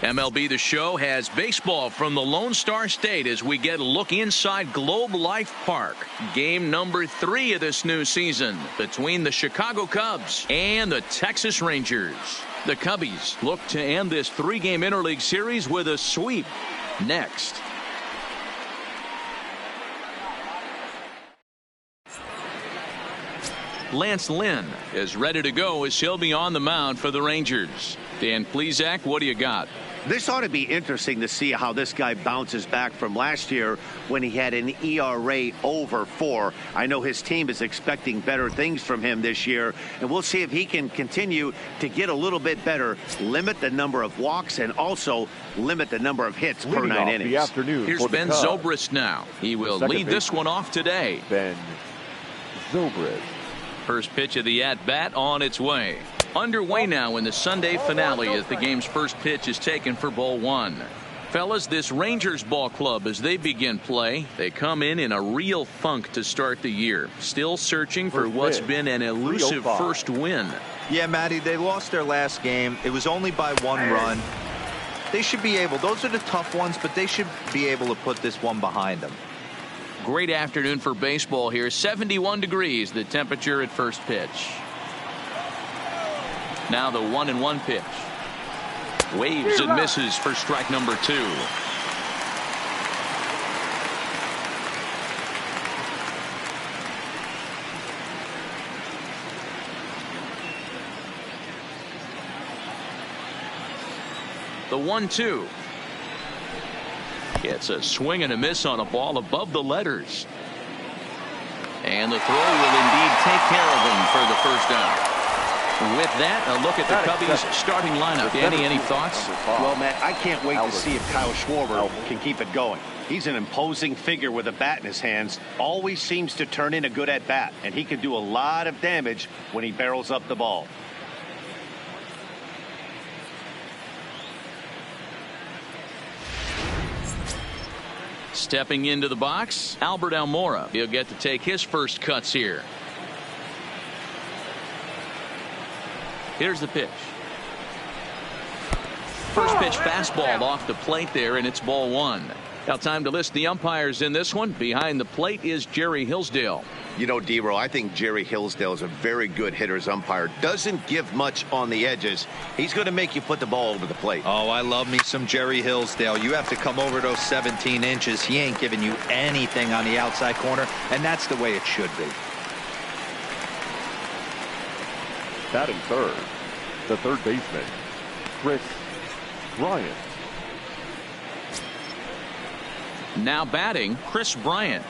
MLB The Show has baseball from the Lone Star State as we get a look inside Globe Life Park. Game number 3 of this new season between the Chicago Cubs and the Texas Rangers. The Cubbies look to end this 3-game interleague series with a sweep. Next. Lance Lynn is ready to go as he'll be on the mound for the Rangers. Dan Plesac, what do you got? This ought to be interesting to see how this guy bounces back from last year when he had an ERA over 4. I know his team is expecting better things from him this year, and we'll see if he can continue to get a little bit better, limit the number of walks, and also limit the number of hits per 9 innings. Here's Ben Zobrist now. He will lead this one off today. Ben Zobrist. First pitch of the at-bat on its way. Underway now in the Sunday finale as the game's first pitch is taken for ball 1. Fellas, this Rangers ball club, as they begin play, they come in a real funk to start the year. Still searching for what's been an elusive first win. Yeah, Matty, they lost their last game. It was only by 1 run. They should be able, those are the tough ones, but they should be able to put this one behind them. Great afternoon for baseball here. 71 degrees, the temperature at first pitch. Now the 1-1 pitch. Waves and misses for strike number 2. The 1-2. It's a swing and a miss on a ball above the letters. And the throw will indeed take care of him for the first out. With that, a look at the Cubbies starting lineup. Danny, any thoughts? Well, Matt, I can't wait to see if Kyle Schwarber can keep it going. He's an imposing figure with a bat in his hands. Always seems to turn in a good at-bat, and he can do a lot of damage when he barrels up the ball. Stepping into the box, Albert Almora. He'll get to take his first cuts here. Here's the pitch. First pitch fastball off the plate there, and it's ball 1. Now time to list the umpires in this one. Behind the plate is Jerry Hillsdale. You know, D-Row, I think Jerry Hillsdale is a very good hitter's umpire. Doesn't give much on the edges. He's going to make you put the ball over the plate. Oh, I love me some Jerry Hillsdale. You have to come over those 17 inches. He ain't giving you anything on the outside corner, and that's the way it should be. Batting third, the third baseman, Kris Bryant. Now batting, Kris Bryant.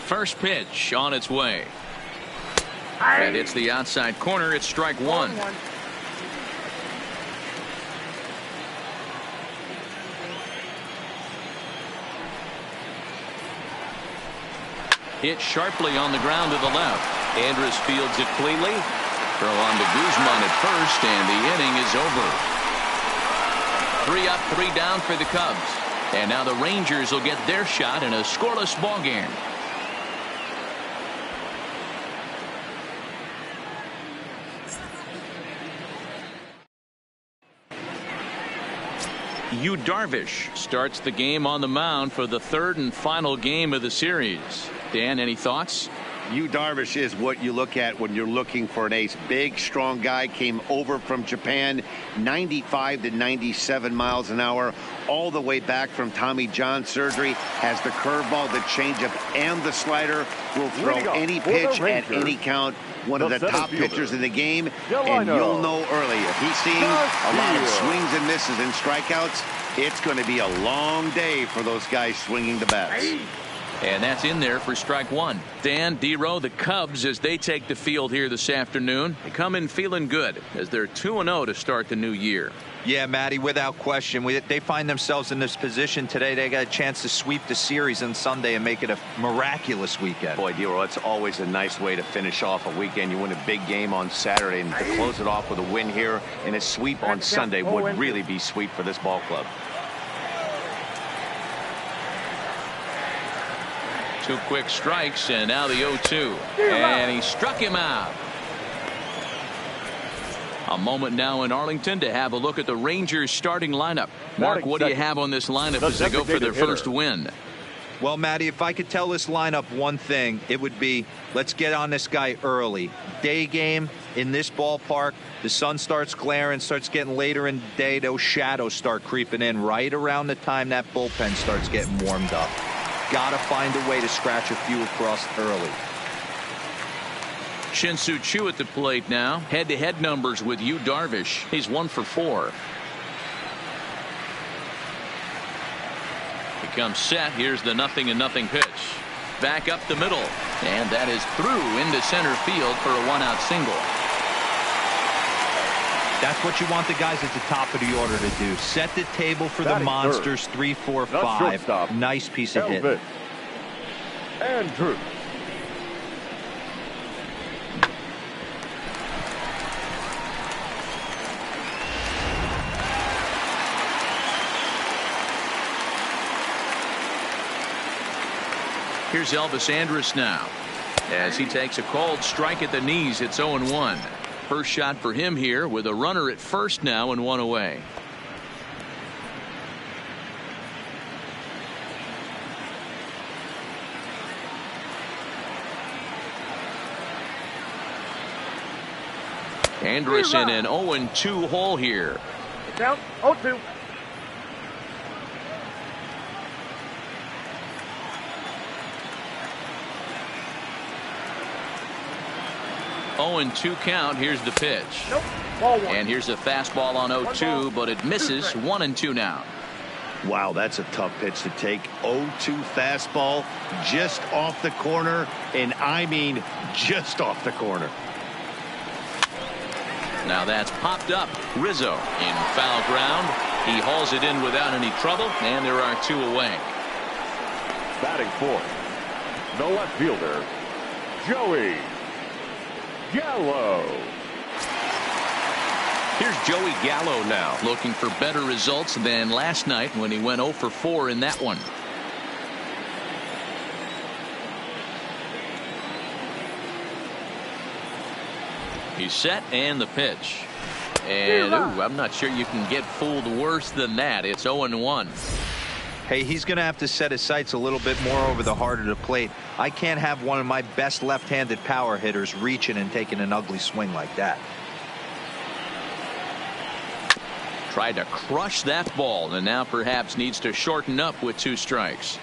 First pitch on its way. And it's the outside corner. It's strike 1. Hit sharply on the ground to the left. Andrus fields it cleanly. Throw on to Guzman at first, and the inning is over. 3 up, 3 down for the Cubs. And now the Rangers will get their shot in a scoreless ball game. Yu Darvish starts the game on the mound for the 3rd and final game of the series. Dan, any thoughts? Yu Darvish is what you look at when you're looking for an ace. Big, strong guy, came over from Japan, 95 to 97 miles an hour, all the way back from Tommy John surgery. Has the curveball, the changeup, and the slider. Will throw any pitch at any count. One of the top pitchers in the game, and you'll know early if he's seeing a lot of swings and misses and strikeouts. It's going to be a long day for those guys swinging the bats. And that's in there for strike one. Dan, D-Row, the Cubs, as they take the field here this afternoon, they come in feeling good as they're 2-0 to start the new year. Yeah, Matty, without question. They find themselves in this position today. They got a chance to sweep the series on Sunday and make it a miraculous weekend. Boy, D-Row, it's always a nice way to finish off a weekend. You win a big game on Saturday, and to close it off with a win here and a sweep on Sunday would really be sweet for this ball club. 2 quick strikes, and now the 0-2. And he struck him out. A moment now in Arlington to have a look at the Rangers starting lineup. Mark, what do you have on this lineup as they go for their first win? Well, Matty, if I could tell this lineup one thing, it would be let's get on this guy early. Day game in this ballpark, the sun starts glaring, starts getting later in the day. Those shadows start creeping in right around the time that bullpen starts getting warmed up. Got to find a way to scratch a few across early. Shin-Soo Choo at the plate now. Head-to-head numbers with Yu Darvish. He's 1 for 4. He comes set. Here's the 0-0 pitch. Back up the middle. And that is through into center field for a 1-out single. That's what you want the guys at the top of the order to do. Set the table for the monsters. 3, 4, 5. Nice piece of hit. Andrew. Here's Elvis Andrus now as he takes a called strike at the knees. It's 0-1. First shot for him here with a runner at first now and 1 away. Andrus in an 0-2 hole here. Down 0-2. 0-2 count. Here's the pitch. Nope. Ball 1. And here's a fastball on 0-2, but it misses. 1-2 now. Wow, that's a tough pitch to take. 0-2 fastball just off the corner, and I mean just off the corner. Now that's popped up. Rizzo in foul ground. He hauls it in without any trouble, and there are 2 away. Batting fourth, the left fielder, Joey Gallo. Here's Joey Gallo now, looking for better results than last night when he went 0 for 4 in that one. He's set, and the pitch. And I'm not sure you can get fooled worse than that. It's 0-1. Hey, he's going to have to set his sights a little bit more over the heart of the plate. I can't have one of my best left-handed power hitters reaching and taking an ugly swing like that. Tried to crush that ball, and now perhaps needs to shorten up with 2 strikes.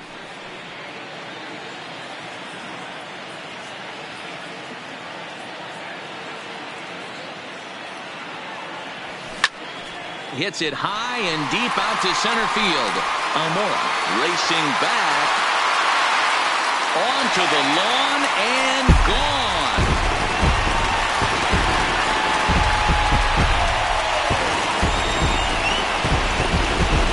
Hits it high and deep out to center field. Almora racing back onto the lawn and gone.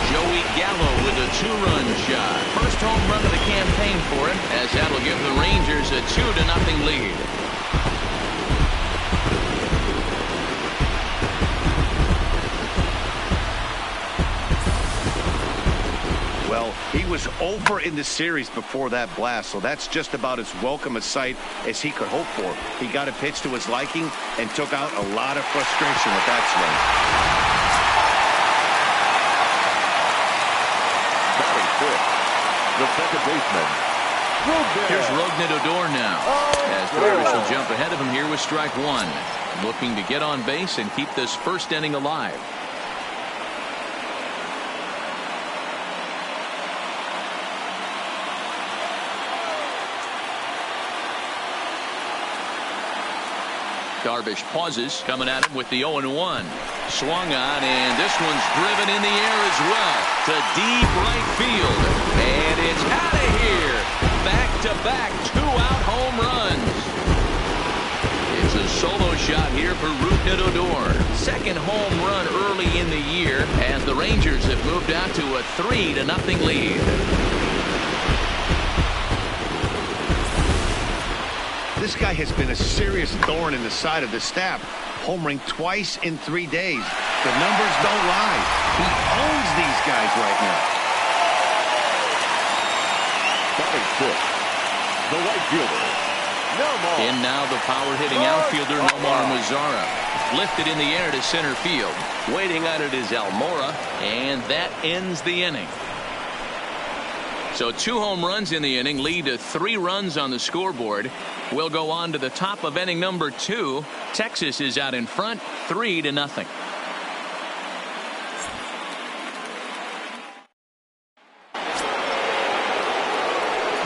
Joey Gallo with a 2-run shot. First home run of the campaign for him, as that'll give the Rangers a 2-0 lead. Well, he was over in the series before that blast, so that's just about as welcome a sight as he could hope for. He got a pitch to his liking and took out a lot of frustration with that swing. Batting fifth, the second baseman, Here's Rougned Odor now, as Darvish will jump ahead of him here with strike 1. Looking to get on base and keep this first inning alive. Darvish pauses, coming at him with the 0-1. Swung on, and this one's driven in the air as well to deep right field. And it's out of here. back-to-back two-out home runs. It's a solo shot here for Rougned Odor. Second home run early in the year as the Rangers have moved out to a 3-0 lead. This guy has been a serious thorn in the side of the staff, homering twice in 3 days. The numbers don't lie. He owns these guys right now. Batting fifth, the right fielder, Nomar. In now the power-hitting outfielder Nomar Mazara. Lifted in the air to center field. Waiting on it is Almora, and that ends the inning. So 2 home runs in the inning lead to 3 runs on the scoreboard. We'll go on to the top of inning number 2. Texas is out in front, 3-0.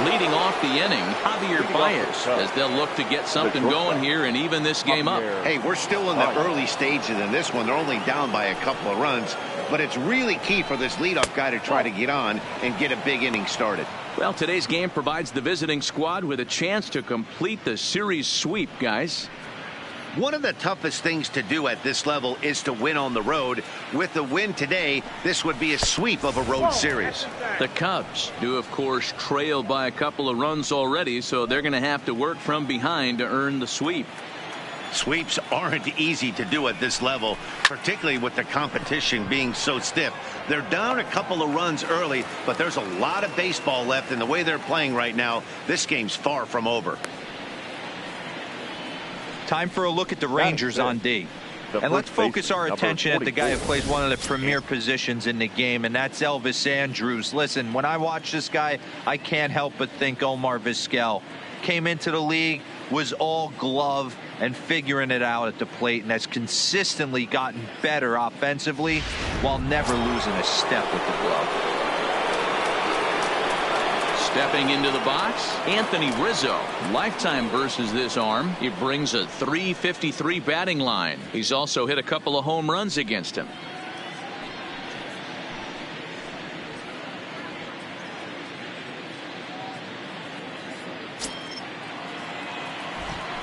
Leading off the inning, Javier Baez, as they'll look to get something going here and even this game up. Hey, we're still in the early stages in this one. They're only down by a couple of runs, but it's really key for this leadoff guy to try to get on and get a big inning started. Well, today's game provides the visiting squad with a chance to complete the series sweep, guys. One of the toughest things to do at this level is to win on the road. With the win today, this would be a sweep of a road series. The Cubs do, of course, trail by a couple of runs already, so they're going to have to work from behind to earn the sweep. Sweeps aren't easy to do at this level, particularly with the competition being so stiff. They're down a couple of runs early, but there's a lot of baseball left in the way they're playing right now. This game's far from over. Time for a look at the Rangers on D. And let's focus our attention at the guy who plays one of the premier positions in the game, and that's Elvis Andrus. Listen, when I watch this guy, I can't help but think Omar Vizquel. Came into the league, was all glove and figuring it out at the plate, and has consistently gotten better offensively while never losing a step with the glove. Stepping into the box, Anthony Rizzo. Lifetime versus this arm. He brings a .353 batting line. He's also hit a couple of home runs against him.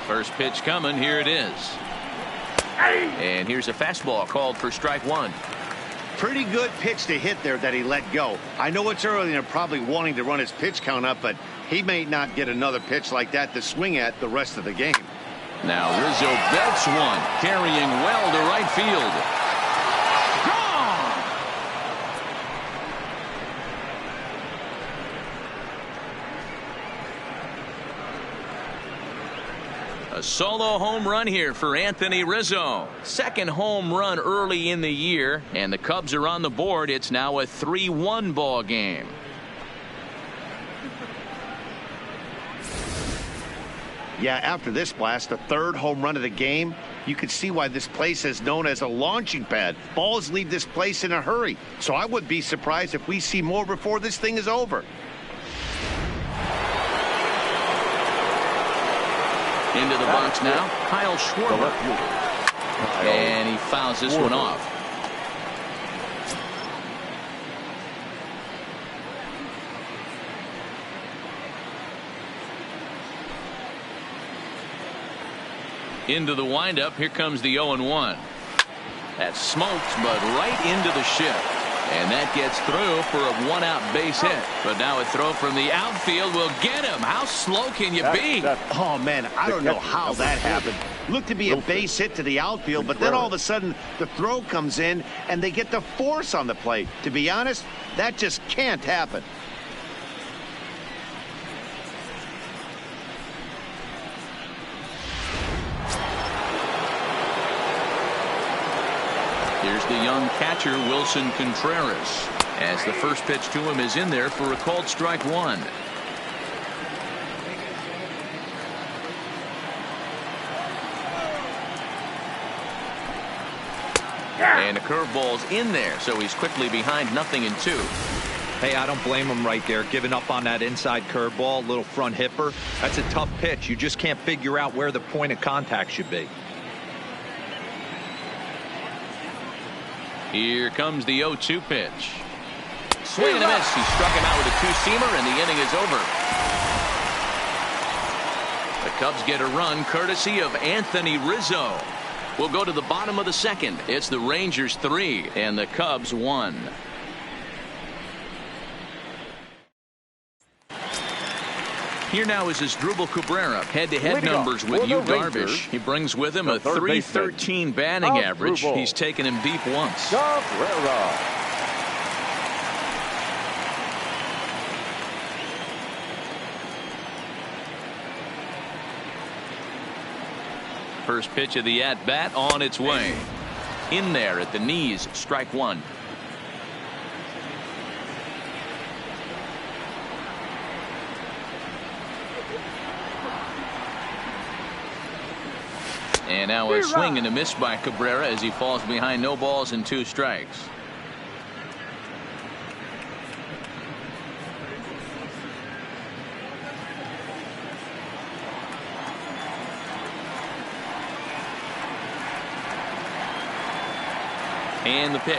First pitch coming. Here it is. And here's a fastball called for strike 1. Pretty good pitch to hit there that he let go. I know it's early and they're probably wanting to run his pitch count up, but he may not get another pitch like that to swing at the rest of the game. Now Rizzo belts one, carrying well to right field. Gone! A solo home run here for Anthony Rizzo. Second home run early in the year, and the Cubs are on the board. It's now a 3-1 ball game. Yeah, after this blast, the third home run of the game, you can see why this place is known as a launching pad. Balls leave this place in a hurry, so I would be surprised if we see more before this thing is over. Into the box now, Kyle Schwarber. And he fouls this one off. Into the windup, here comes the 0-1. That's smoked, but right into the shift. And that gets through for a one-out base hit. But now a throw from the outfield will get him. How slow can you be? Oh, man, I don't know how that happened. Looked to be a base hit to the outfield, but then all of a sudden the throw comes in and they get the force on the plate. To be honest, that just can't happen. Here's the young catcher, Wilson Contreras, as the first pitch to him is in there for a called strike 1. And the curveball's in there, so he's quickly behind 0-2. Hey, I don't blame him right there, giving up on that inside curveball, little front hipper. That's a tough pitch. You just can't figure out where the point of contact should be. Here comes the 0-2 pitch. Swing and a miss. He struck him out with a two-seamer, and the inning is over. Cubs get a run courtesy of Anthony Rizzo. We'll go to the bottom of the second. It's the Rangers 3 and the Cubs 1. Here now is Asdrubal Cabrera. Head-to-head numbers with Yu Darvish. He brings with him a .313 batting average. He's taken him deep once. Cabrera. First pitch of the at-bat on its way. In there at the knees, strike one. And now a swing and a miss by Cabrera as he falls behind, no balls and 2 strikes. And the pitch.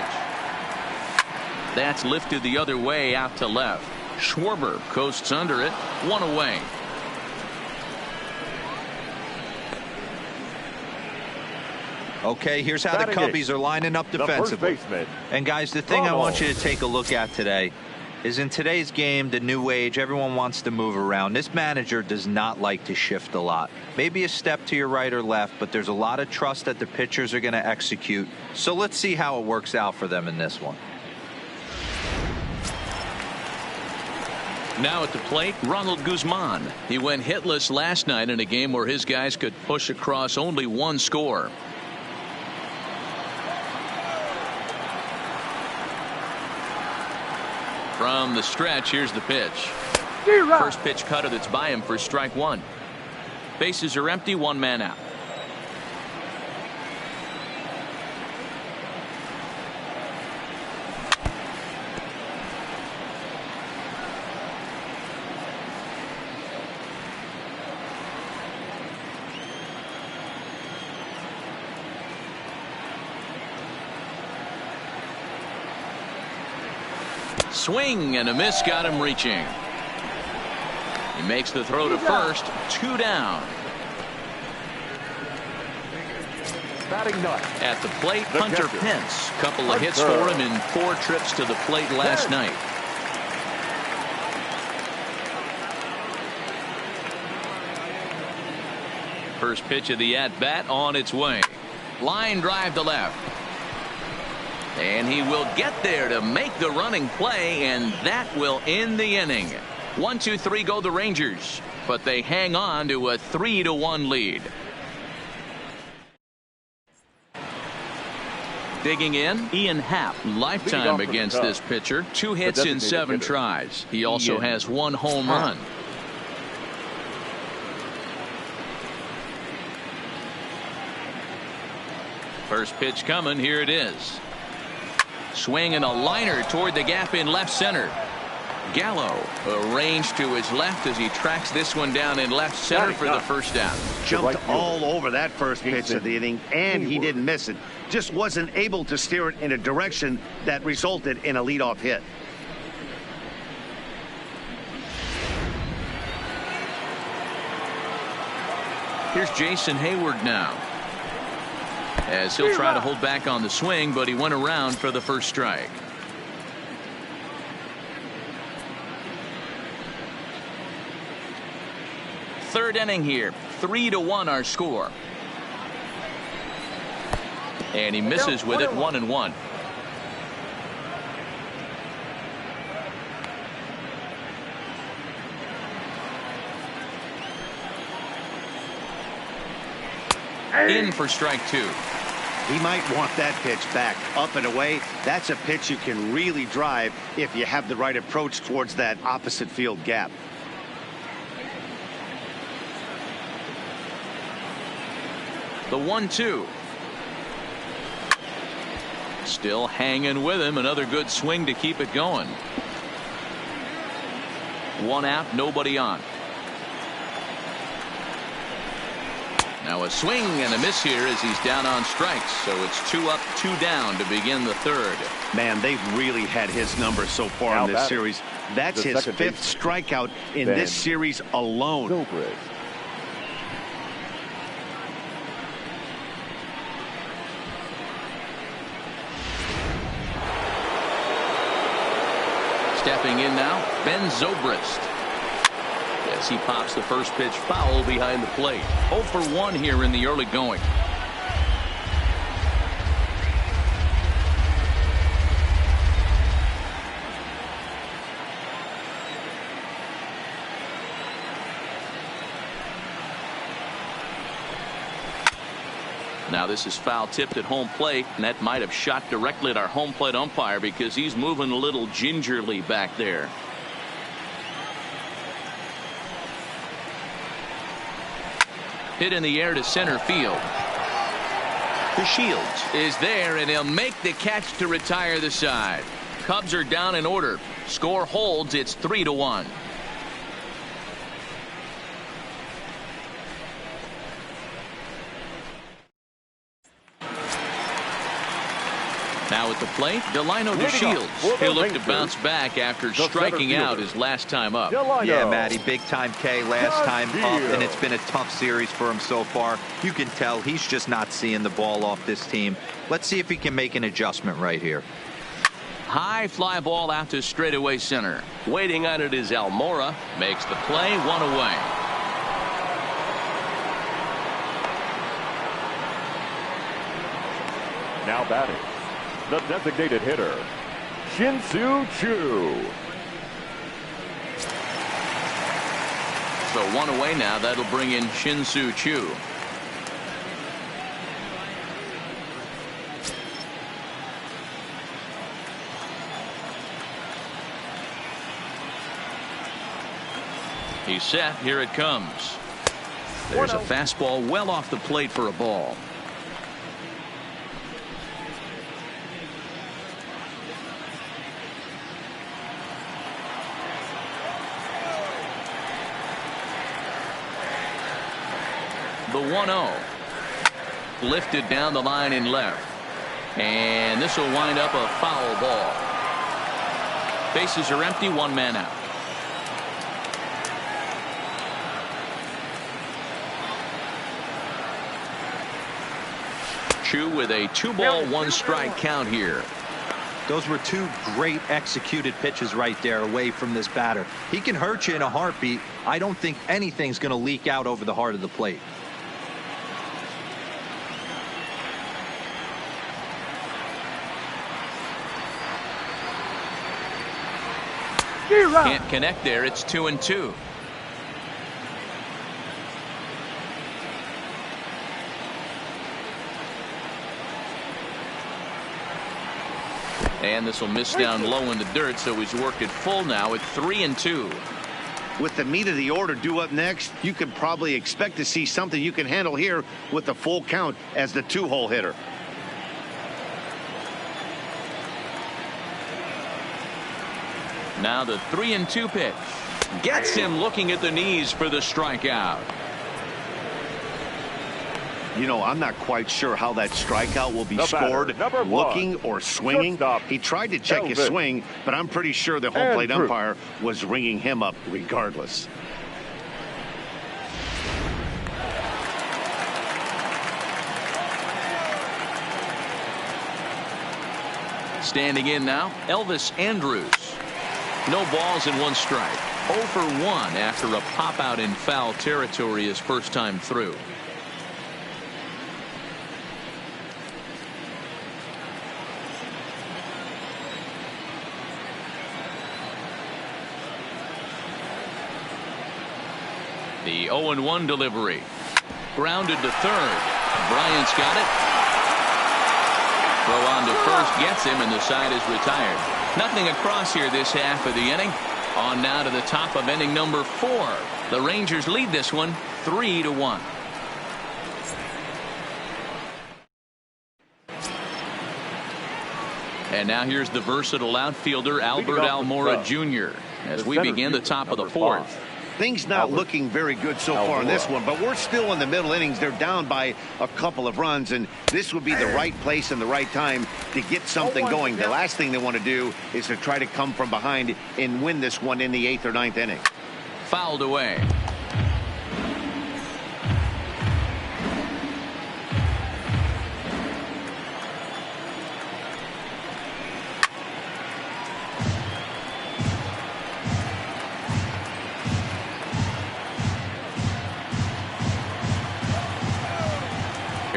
That's lifted the other way out to left. Schwarber coasts under it. 1 away. Okay, here's how the Cubbies are lining up defensively. And guys, the thing I want you to take a look at today is in today's game, the new age, everyone wants to move around. This manager does not like to shift a lot. Maybe a step to your right or left, but there's a lot of trust that the pitchers are going to execute. So let's see how it works out for them in this one. Now at the plate, Ronald Guzman. He went hitless last night in a game where his guys could push across only 1 score. From the stretch, here's the pitch. First pitch cutter that's by him for strike 1. Bases are empty, 1 man out. Swing and a miss, got him reaching. He makes the throw to first. 2 down. Batting nut. At the plate, Hunter Pence. Couple of hits for him in 4 trips to the plate last night. First pitch of the at-bat on its way. Line drive to left. And he will get there to make the running play, and that will end the inning. 1-2-3 go the Rangers, but they hang on to a 3-1 lead. Digging in, Ian Happ, lifetime against this pitcher. 2 hits in 7 tries. He also has 1 home run. First pitch coming, here it is. Swing and a liner toward the gap in left center. Gallo arranged to his left as he tracks this one down in left center for the first down. Jumped all over that first pitch of the inning, and he didn't miss it. Just wasn't able to steer it in a direction that resulted in a leadoff hit. Here's Jason Hayward now, as he'll try to hold back on the swing, but he went around for the first strike. Third inning here, 3-1 our score. And he misses with it, 1-1. In for strike 2. He might want that pitch back, up and away. That's a pitch you can really drive if you have the right approach towards that opposite field gap. The 1-2. Still hanging with him. Another good swing to keep it going. 1 out, nobody on. Now a swing and a miss here as he's down on strikes. So it's 2 up, 2 down to begin the third. Man, they've really had his number so far in this series. That's his 5th strikeout in this series alone. Stepping in now, Ben Zobrist. As he pops the first pitch foul behind the plate. 0 for 1 here in the early going. Now this is foul tipped at home plate, and that might have shot directly at our home plate umpire because he's moving a little gingerly back there. Hit in the air to center field. DeShields is there, and he'll make the catch to retire the side. Cubs are down in order. Score holds. It's 3-1. Now at the plate, Delino DeShields. He'll look to bounce back after striking out his last time up. Yeah, Matty, big time K last time up, and it's been a tough series for him so far. You can tell he's just not seeing the ball off this team. Let's see if he can make an adjustment right here. High fly ball out to straightaway center. Waiting on it is Almora. Makes the play, 1 away. Now batting, the designated hitter, Shin-Soo Choo. So 1 away now. That'll bring in Shin-Soo Choo. He's set. Here it comes. There's a fastball well off the plate for a ball. The 1-0. Lifted down the line in left. And this will wind up a foul ball. Bases are empty, 1 man out. Choo with a 2-ball, 1-strike count here. Those were 2 great executed pitches right there away from this batter. He can hurt you in a heartbeat. I don't think anything's going to leak out over the heart of the plate. Can't connect there. It's 2-2. And this will miss down low in the dirt, so he's worked it full now at 3-2. With the meat of the order due up next, you can probably expect to see something you can handle here with the full count as the 2-hole hitter. Now the 3-2 pitch. Gets him looking at the knees for the strikeout. You know, I'm not quite sure how that strikeout will be The scored, batter, looking or swinging. Shortstop, He tried to check his Elvis. swing, but I'm pretty sure the home plate Andrew. umpire was ringing him up regardless. Standing in now, Elvis Andrus. No balls and 1 strike. 0 for 1 after a pop out in foul territory his first time through. The 0-1 delivery. Grounded to third. Bryant's got it. Throw on to first gets him, and the side is retired. Nothing across here this half of the inning. On now to the top of inning number 4. The Rangers lead this one 3-1. And now here's the versatile outfielder Albert Almora Jr. as we begin the top of the 4th. Things not looking very good so far in this one, but we're still in the middle innings. They're down by a couple of runs, and this would be the right place and the right time to get something going. The last thing they want to do is to try to come from behind and win this one in the 8th or 9th inning. Fouled away.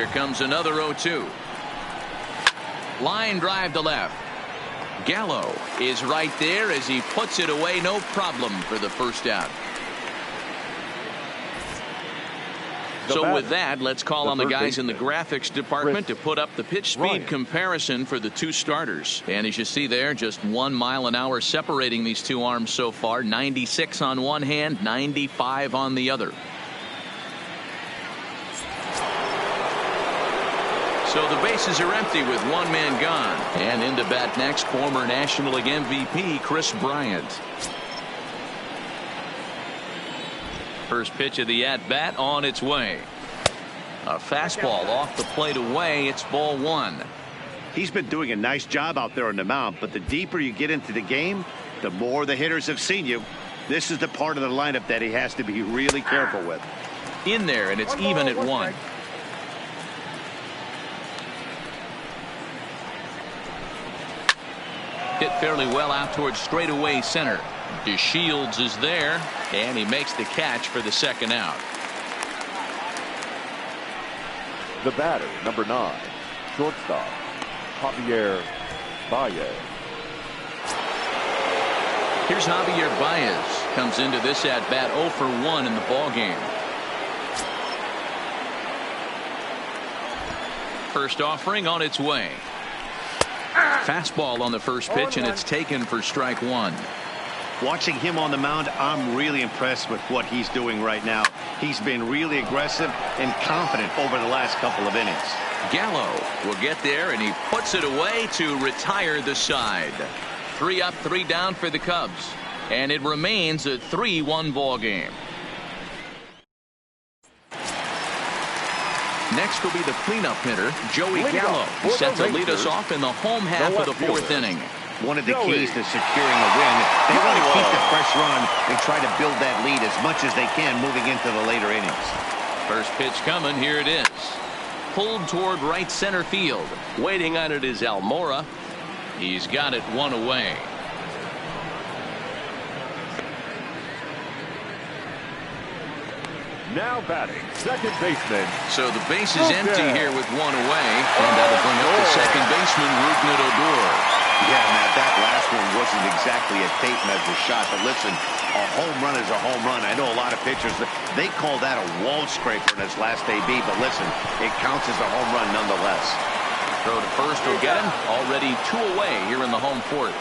Here comes another 0-2. Line drive to left. Gallo is right there as he puts it away, no problem for the first out. So with that, let's call on the guys in the graphics department to put up the pitch speed comparison for the two starters. And as you see there, just 1 mile an hour separating these two arms so far. 96 on one hand, 95 on the other. So the bases are empty with one man gone. And into bat next, former National League MVP Kris Bryant. First pitch of the at-bat on its way. A fastball off the plate away. It's ball one. He's been doing a nice job out there on the mound, but the deeper you get into the game, the more the hitters have seen you. This is the part of the lineup that he has to be really careful with. In there, and it's even at one. Hit fairly well out towards straightaway center. DeShields is there, and he makes the catch for the second out. The batter, number 9, shortstop, Javier Baez. Here's Javier Baez. Comes into this at-bat 0 for 1 in the ballgame. First offering on its way. Fastball on the first pitch, and it's taken for strike one. Watching him on the mound, I'm really impressed with what he's doing right now. He's been really aggressive and confident over the last couple of innings. Gallo will get there, and he puts it away to retire the side. 3 up, 3 down for the Cubs, and it remains a 3-1 ball game. Next will be the cleanup hitter, Joey Gallo, set to lead us off in the home half of the 4th inning. One of the keys to securing a win, they want to keep the fresh run and try to build that lead as much as they can moving into the later innings. First pitch coming. Here it is. Pulled toward right center field. Waiting on it is Almora. He's got it one away. Now batting, second baseman. So the base is empty here with one away, and that'll bring up the second baseman, Rougned Odor. Yeah, Matt, that last one wasn't exactly a tape measure shot, but listen, a home run is a home run. I know a lot of pitchers, they call that a wall scraper in his last AB, but listen, it counts as a home run nonetheless. Throw to first will get him. Already 2 away here in the home 4th.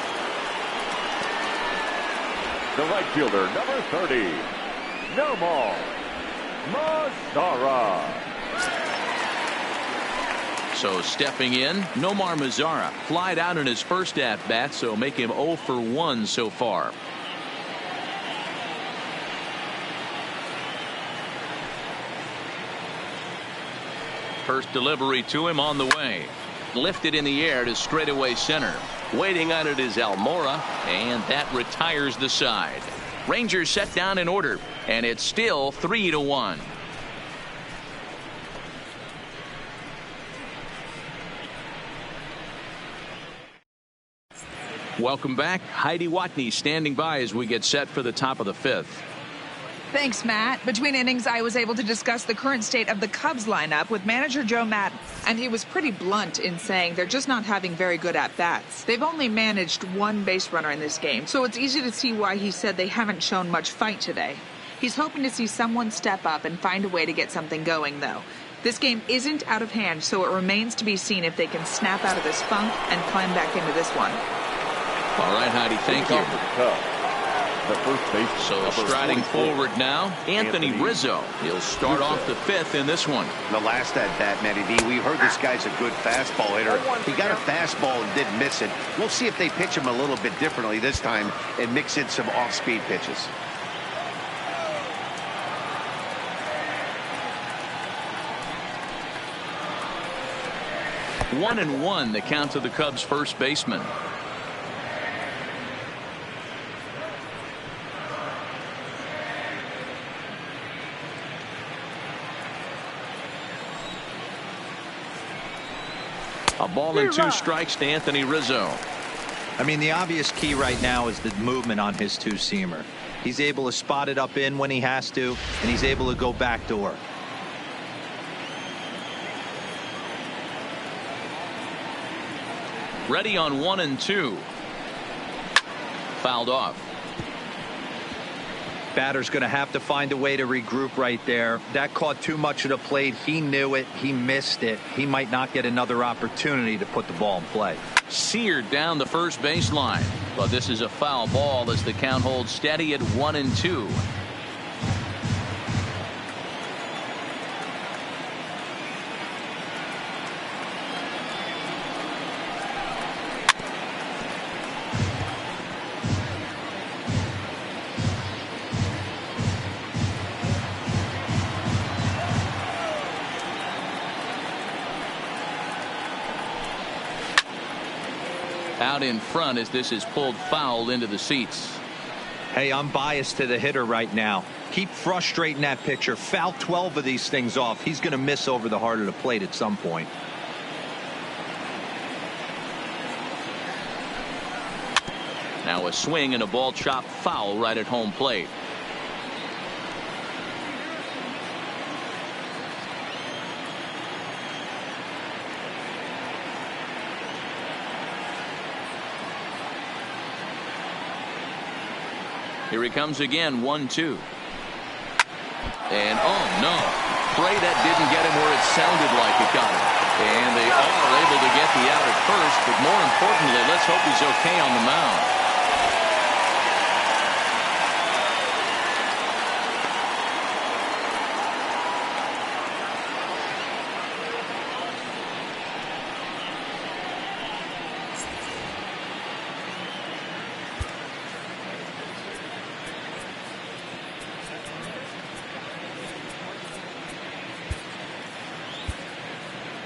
The right fielder, number 30, Nomar Mazara. So stepping in, Nomar Mazara flied out in his first at-bat, so make him 0 for 1 so far. First delivery to him on the way. Lifted in the air to straightaway center. Waiting on it is Almora, and that retires the side. Rangers set down in order, and it's still 3-1. Welcome back. Heidi Watney standing by as we get set for the top of the 5th. Thanks, Matt. Between innings, I was able to discuss the current state of the Cubs lineup with manager Joe Maddon, and he was pretty blunt in saying they're just not having very good at-bats. They've only managed 1 base runner in this game, so it's easy to see why he said they haven't shown much fight today. He's hoping to see someone step up and find a way to get something going, though. This game isn't out of hand, so it remains to be seen if they can snap out of this funk and climb back into this one. All right, Heidi, thank you. The first base. So striding forward now, Anthony Rizzo. He'll start off the 5th in this one. The last at-bat, Matty D, we heard this guy's a good fastball hitter. He got a fastball and didn't miss it. We'll see if they pitch him a little bit differently this time and mix in some off-speed pitches. One and one, the count to the Cubs' first baseman. A ball and 2 strikes to Anthony Rizzo. I mean, the obvious key right now is the movement on his 2-seamer. He's able to spot it up in when he has to, and he's able to go backdoor. Ready on 1-2. Fouled off. Batter's going to have to find a way to regroup right there. That caught too much of the plate. He knew it. He missed it. He might not get another opportunity to put the ball in play. Seared down the first baseline. But this is a foul ball as the count holds steady at 1-2. Out in front as this is pulled foul into the seats. Hey, I'm biased to the hitter right now. Keep frustrating that pitcher. Foul 12 of these things off. He's going to miss over the heart of the plate at some point. Now a swing and a ball chopped foul right at home plate. Here he comes again, 1-2. And oh no, pray that didn't get him where it sounded like it got him. And they are able to get the out at first, but more importantly, let's hope he's okay on the mound.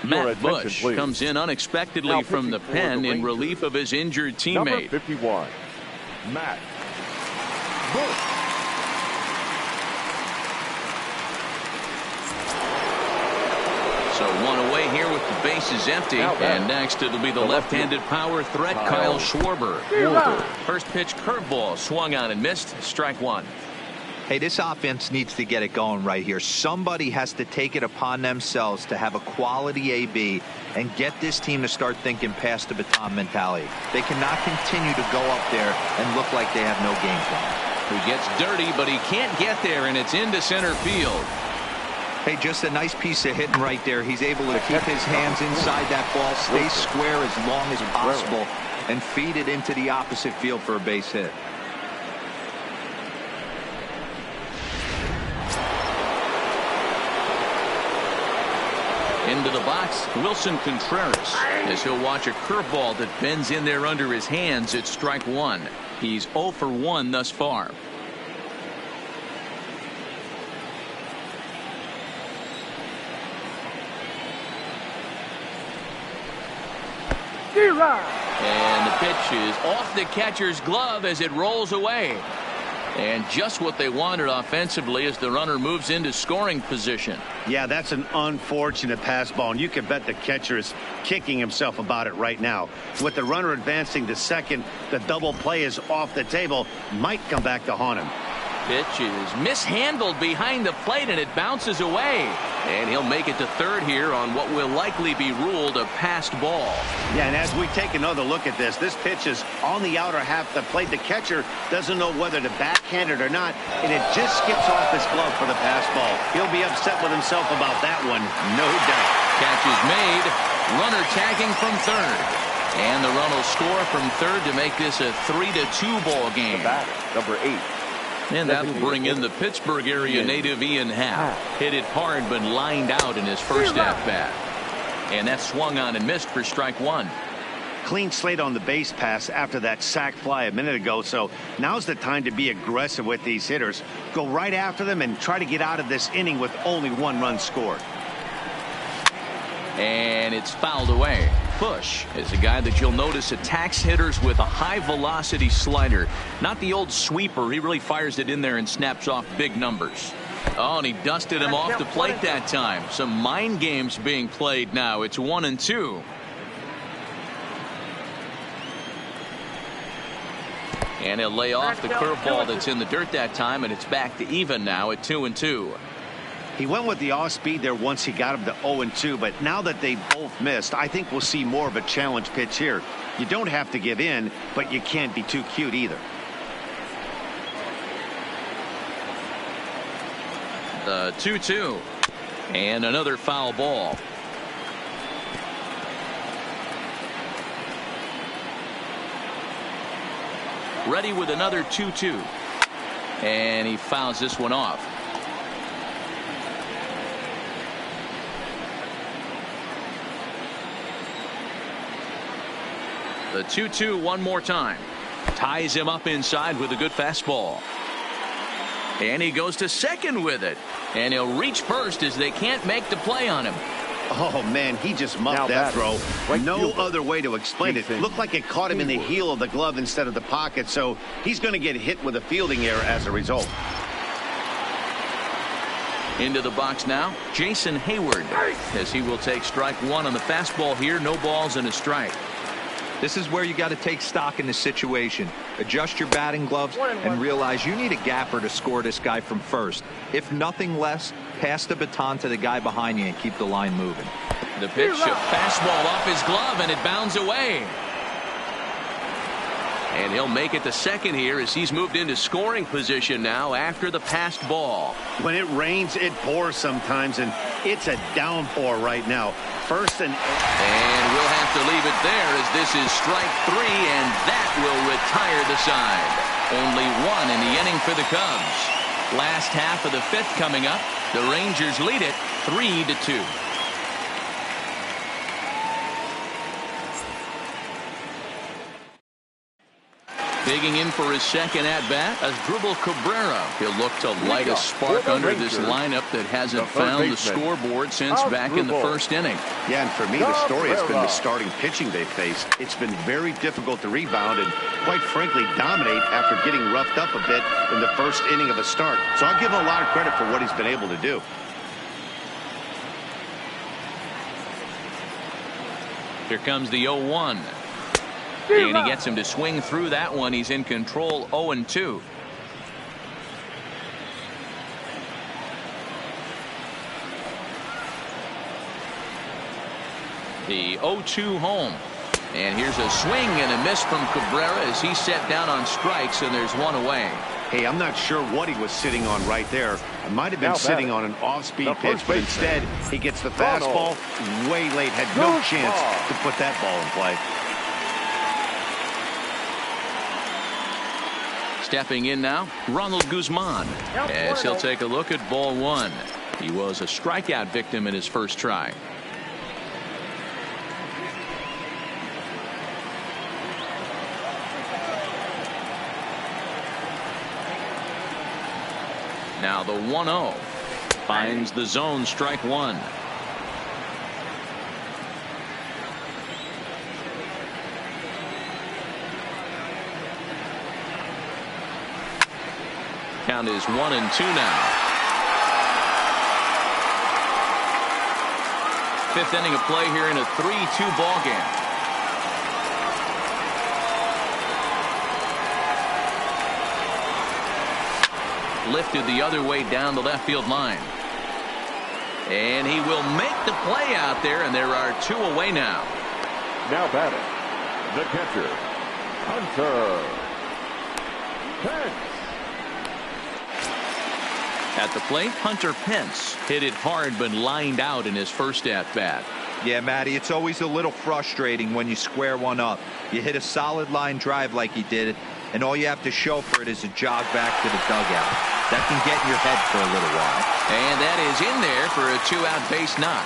Matt Bush comes in unexpectedly from the pen in relief of his injured teammate. Number 51, Matt Bush. So one away here with the bases empty. And next it'll be the left-handed power threat, Kyle Schwarber. First pitch curveball swung on and missed. Strike one. Hey, this offense needs to get it going right here. Somebody has to take it upon themselves to have a quality AB and get this team to start thinking past the baton mentality. They cannot continue to go up there and look like they have no game plan. He gets dirty, but he can't get there, and it's into center field. Hey, just a nice piece of hitting right there. He's able to keep his hands inside that ball, stay square as long as possible, and feed it into the opposite field for a base hit. Into the box, Wilson Contreras, as he'll watch a curveball that bends in there under his hands. It's strike one. He's 0 for 1 thus far. And the pitch is off the catcher's glove as it rolls away. And just what they wanted offensively as the runner moves into scoring position. Yeah, that's an unfortunate pass ball, and you can bet the catcher is kicking himself about it right now. With the runner advancing to second, the double play is off the table, might come back to haunt him. Pitch is mishandled behind the plate, and it bounces away. And he'll make it to third here on what will likely be ruled a passed ball. Yeah, and as we take another look at this pitch is on the outer half of the plate. The catcher doesn't know whether to backhand it or not, and it just skips off his glove for the pass ball. He'll be upset with himself about that one, no doubt. Catch is made. Runner tagging from third. And the run will score from third to make this a 3-2 ball game. The batter, number 8. And that'll bring in the Pittsburgh area native Ian Happ. Hit it hard but lined out in his first at-bat. And that swung on and missed for strike one. Clean slate on the base pass after that sac fly a minute ago, so now's the time to be aggressive with these hitters. Go right after them and try to get out of this inning with only 1 run scored. And it's fouled away. Bush is a guy that you'll notice attacks hitters with a high velocity slider. Not the old sweeper. He really fires it in there and snaps off big numbers. Oh, and he dusted him off the plate that time. Some mind games being played now. It's 1-2. And he'll lay off the curveball that's in the dirt that time, and it's back to even now at 2-2. He went with the off speed there once he got him to 0-2, but now that they both missed, I think we'll see more of a challenge pitch here. You don't have to give in, but you can't be too cute either. The 2-2 and another foul ball. Ready with another 2-2, and he fouls this one off. The 2-2 one more time. Ties him up inside with a good fastball. And he goes to second with it. And he'll reach first as they can't make the play on him. Oh, man, he just muffed that throw. No other way to explain it. Looked like it caught him in the heel of the glove instead of the pocket, so he's going to get hit with a fielding error as a result. Into the box now, Jason Hayward, as he will take strike one on the fastball here. No balls and a strike. This is where you got to take stock in the situation. Adjust your batting gloves and realize you need a gapper to score this guy from first. If nothing less, pass the baton to the guy behind you and keep the line moving. The pitch, a fastball off his glove, and it bounds away. And he'll make it to second here as he's moved into scoring position now after the passed ball. When it rains, it pours sometimes, and it's a downpour right now. First and we'll have to leave it there as this is strike three, and that will retire the side. Only one in the inning for the Cubs. Last half of the fifth coming up. The Rangers lead it 3-2. Digging in for his second at-bat, Asdrubal Cabrera. He'll look to light a spark under this lineup that hasn't found the scoreboard since back in the first inning. Yeah, and for me, the story has been the starting pitching they faced. It's been very difficult to rebound and, quite frankly, dominate after getting roughed up a bit in the first inning of a start. So I'll give him a lot of credit for what he's been able to do. Here comes the 0-1. And he gets him to swing through that one. He's in control, 0-2. The 0-2 home. And here's a swing and a miss from Cabrera as he's set down on strikes, and there's one away. Hey, I'm not sure what he was sitting on right there. It might have been sitting on an off-speed pitch, but instead he gets the fastball way late. Had no chance to put that ball in play. Stepping in now, Ronald Guzman, as he'll take a look at ball one. He was a strikeout victim in his first try. Now the 1-0 finds the zone, strike one. Count is 1-2 now. Fifth inning of play here in a 3-2 ball game. Lifted the other way down the left field line. And he will make the play out there, and there are two away now. Now batting, the catcher, Hunter Pence. At the plate, Hunter Pence hit it hard but lined out in his first at-bat. Yeah, Matty, it's always a little frustrating when you square one up. You hit a solid line drive like he did, and all you have to show for it is a jog back to the dugout. That can get in your head for a little while. And that is in there for a two-out base knock.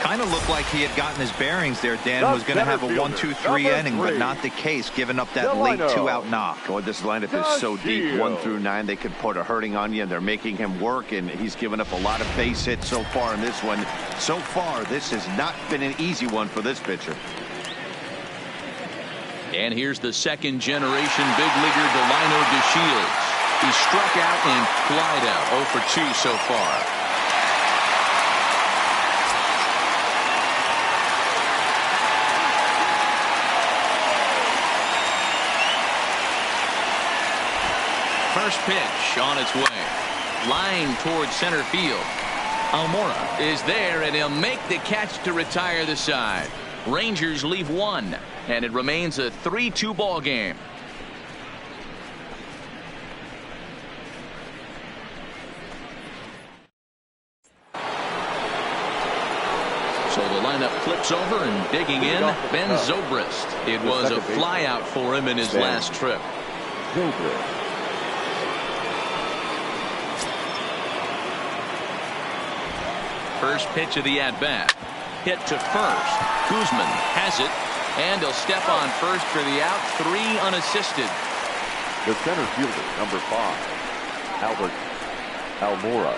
Kind of looked like he had gotten his bearings there. Dan was going to have a 1-2-3 inning, but not the case, giving up that late two-out knock. Oh, this lineup is so deep, 1 through 9. They could put a hurting on you, and they're making him work, and he's given up a lot of base hits so far in this one. So far, this has not been an easy one for this pitcher. And here's the second-generation big leaguer, Delino DeShields. He struck out and flied out, 0 for 2 so far. First pitch on its way. line towards center field. Almora is there, and he'll make the catch to retire the side. Rangers leave one, and it remains a 3-2 ball game. So the lineup flips over, and digging in, Ben Zobrist. It was a flyout for him in his last trip. First pitch of the at-bat. Hit to first. Guzman has it, and he'll step on first for the out. 3 unassisted. The center fielder, number 5, Albert Almora.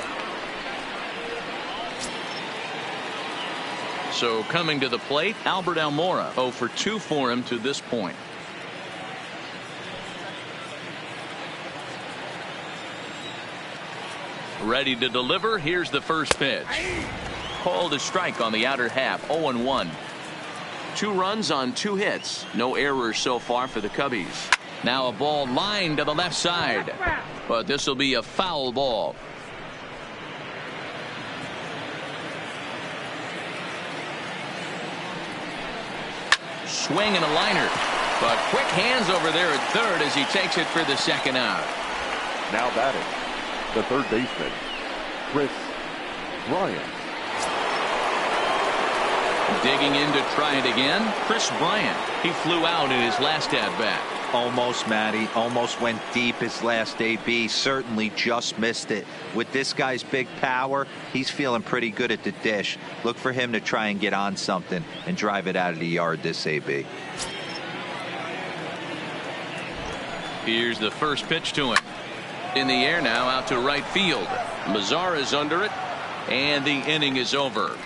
So coming to the plate, Albert Almora. 0 for 2 for him to this point. Ready to deliver. Here's the first pitch. Called a strike on the outer half. 0-1. 2 runs on 2 hits. No errors so far for the Cubbies. Now a ball lined to the left side, but this will be a foul ball. Swing and a liner, but quick hands over there at third as he takes it for the second out. Now batting, the third baseman, Kris Bryant. Digging in to try it again, Kris Bryant. He flew out in his last at-bat. Almost, Matty. Almost went deep his last AB. Certainly just missed it. With this guy's big power, he's feeling pretty good at the dish. Look for him to try and get on something and drive it out of the yard this AB. Here's the first pitch to him. In the air now, out to right field. Mazara's under it, and the inning is over.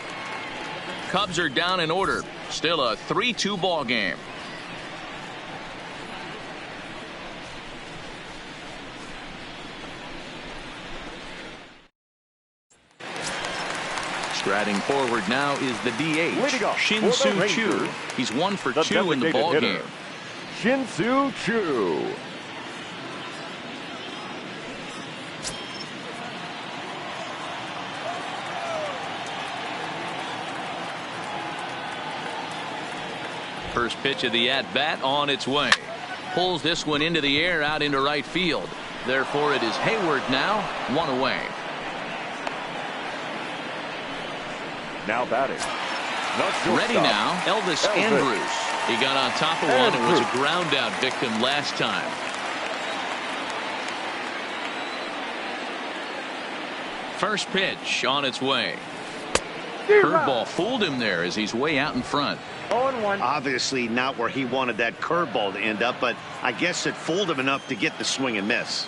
Cubs are down in order. Still a 3-2 ball game. Striding forward now is the DH, Shin-Soo Choo. He's 1 for 2 in the ball game. Shin-Soo Choo. First pitch of the at-bat on its way. Pulls this one into the air out into right field. Therefore it is Hayward now, 1 away. Now batting. Ready now, Elvis Andrus. He got on top of one and was a ground out victim last time. First pitch on its way. Curveball fooled him there as he's way out in front. 0-1. Obviously not where he wanted that curveball to end up, but I guess it fooled him enough to get the swing and miss.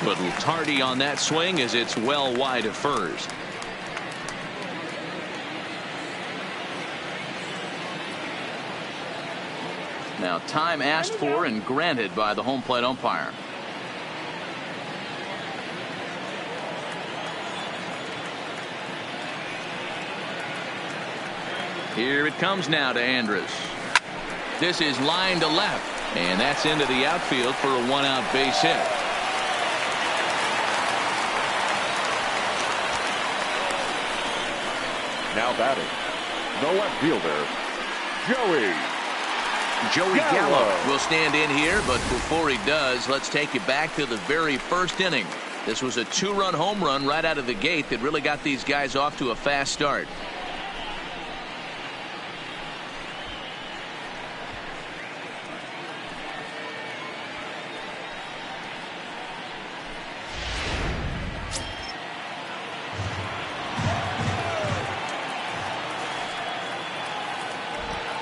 Little tardy on that swing as it's well wide of first. Now time asked for and granted by the home plate umpire. Here it comes now to Andrus. This is line to left, and that's into the outfield for a 1-out base hit. Now batting, the left fielder, Joey Gallo will stand in here, but before he does, let's take you back to the very first inning. This was a 2-run home run right out of the gate that really got these guys off to a fast start.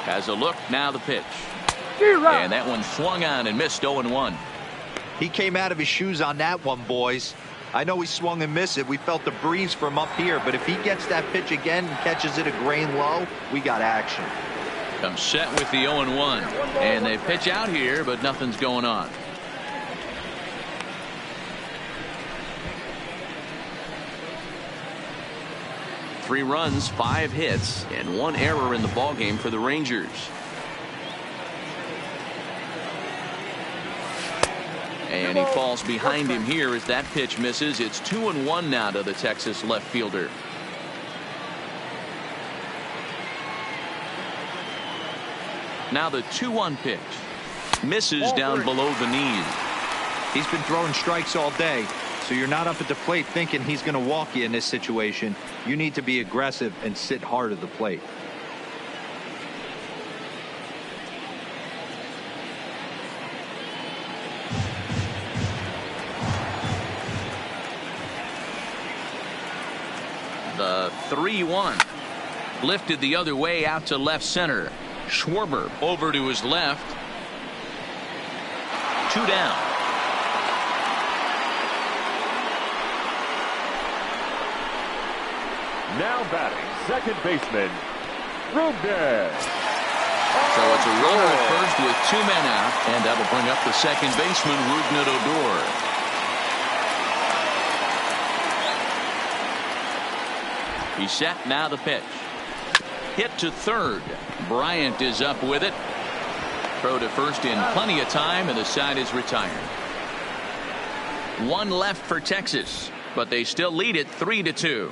Has a look, now the pitch. And that one swung on and missed. 0-1. He came out of his shoes on that one, boys. I know he swung and missed it. We felt the breeze from up here, but if he gets that pitch again and catches it a grain low, we got action. I'm set with the 0-1. And they pitch out here, but nothing's going on. Three runs, 5 hits, and 1 error in the ballgame for the Rangers. And he falls behind him here as that pitch misses. It's 2-1 now to the Texas left fielder. Now the 2-1 pitch. Misses down below the knees. He's been throwing strikes all day, so you're not up at the plate thinking he's going to walk you in this situation. You need to be aggressive and sit hard at the plate. The 3-1. Lifted the other way out to left center. Schwarber over to his left. 2 down. Now batting, second baseman, Rugnes. So it's a runner at first with 2 men out, and that'll bring up the second baseman, Rougned Odor. He's set, now the pitch. Hit to third. Bryant is up with it. Throw to first in plenty of time, and the side is retired. 1 left for Texas, but they still lead it 3-2.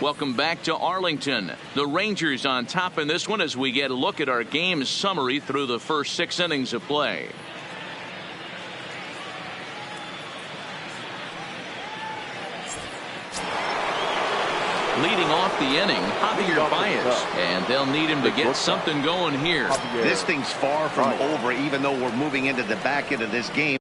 Welcome back to Arlington. The Rangers on top in this one as we get a look at our game summary through the first 6 innings of play. Leading off the inning, Javier Baez, and they'll need him to get something going here. This thing's far from over, even though we're moving into the back end of this game.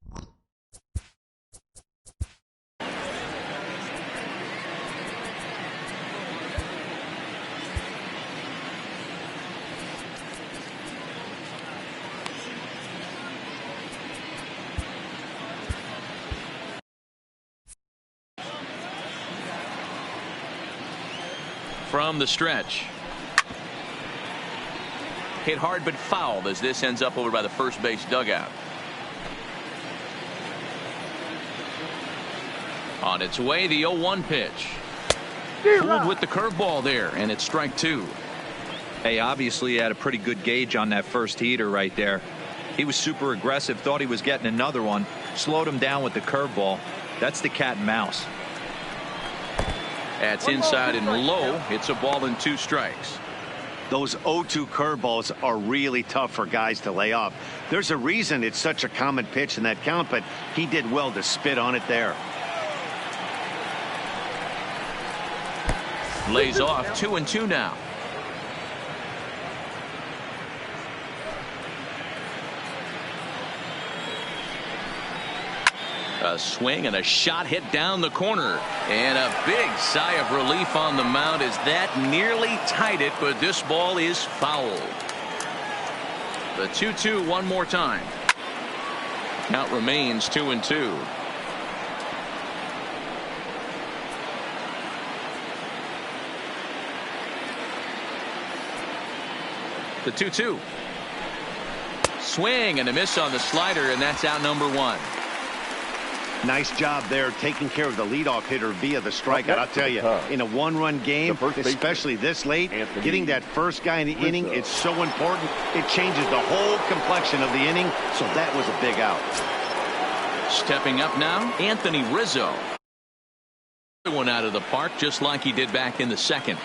From the stretch. Hit hard but fouled as this ends up over by the first base dugout. On its way, the 0-1 pitch. Fooled with the curveball there, and it's strike 2. Hey, obviously he had a pretty good gauge on that first heater right there. He was super aggressive, thought he was getting another one, slowed him down with the curveball. That's the cat and mouse. That's inside and low. It's a ball and 2 strikes. Those 0-2 curveballs are really tough for guys to lay off. There's a reason it's such a common pitch in that count, but he did well to spit on it there. Lays off 2-2 now. A swing and a shot hit down the corner, and a big sigh of relief on the mound as that nearly tied it, but this ball is fouled. The 2-2 one more time. Count remains 2-2. The 2-2. Swing and a miss on the slider, and that's out number 1. Nice job there taking care of the leadoff hitter via the strikeout. I'll tell you, in a 1-run game, especially this late, getting that first guy in the inning, it's so important. It changes the whole complexion of the inning, so that was a big out. Stepping up now, Anthony Rizzo. One out of the park, just like he did back in the second.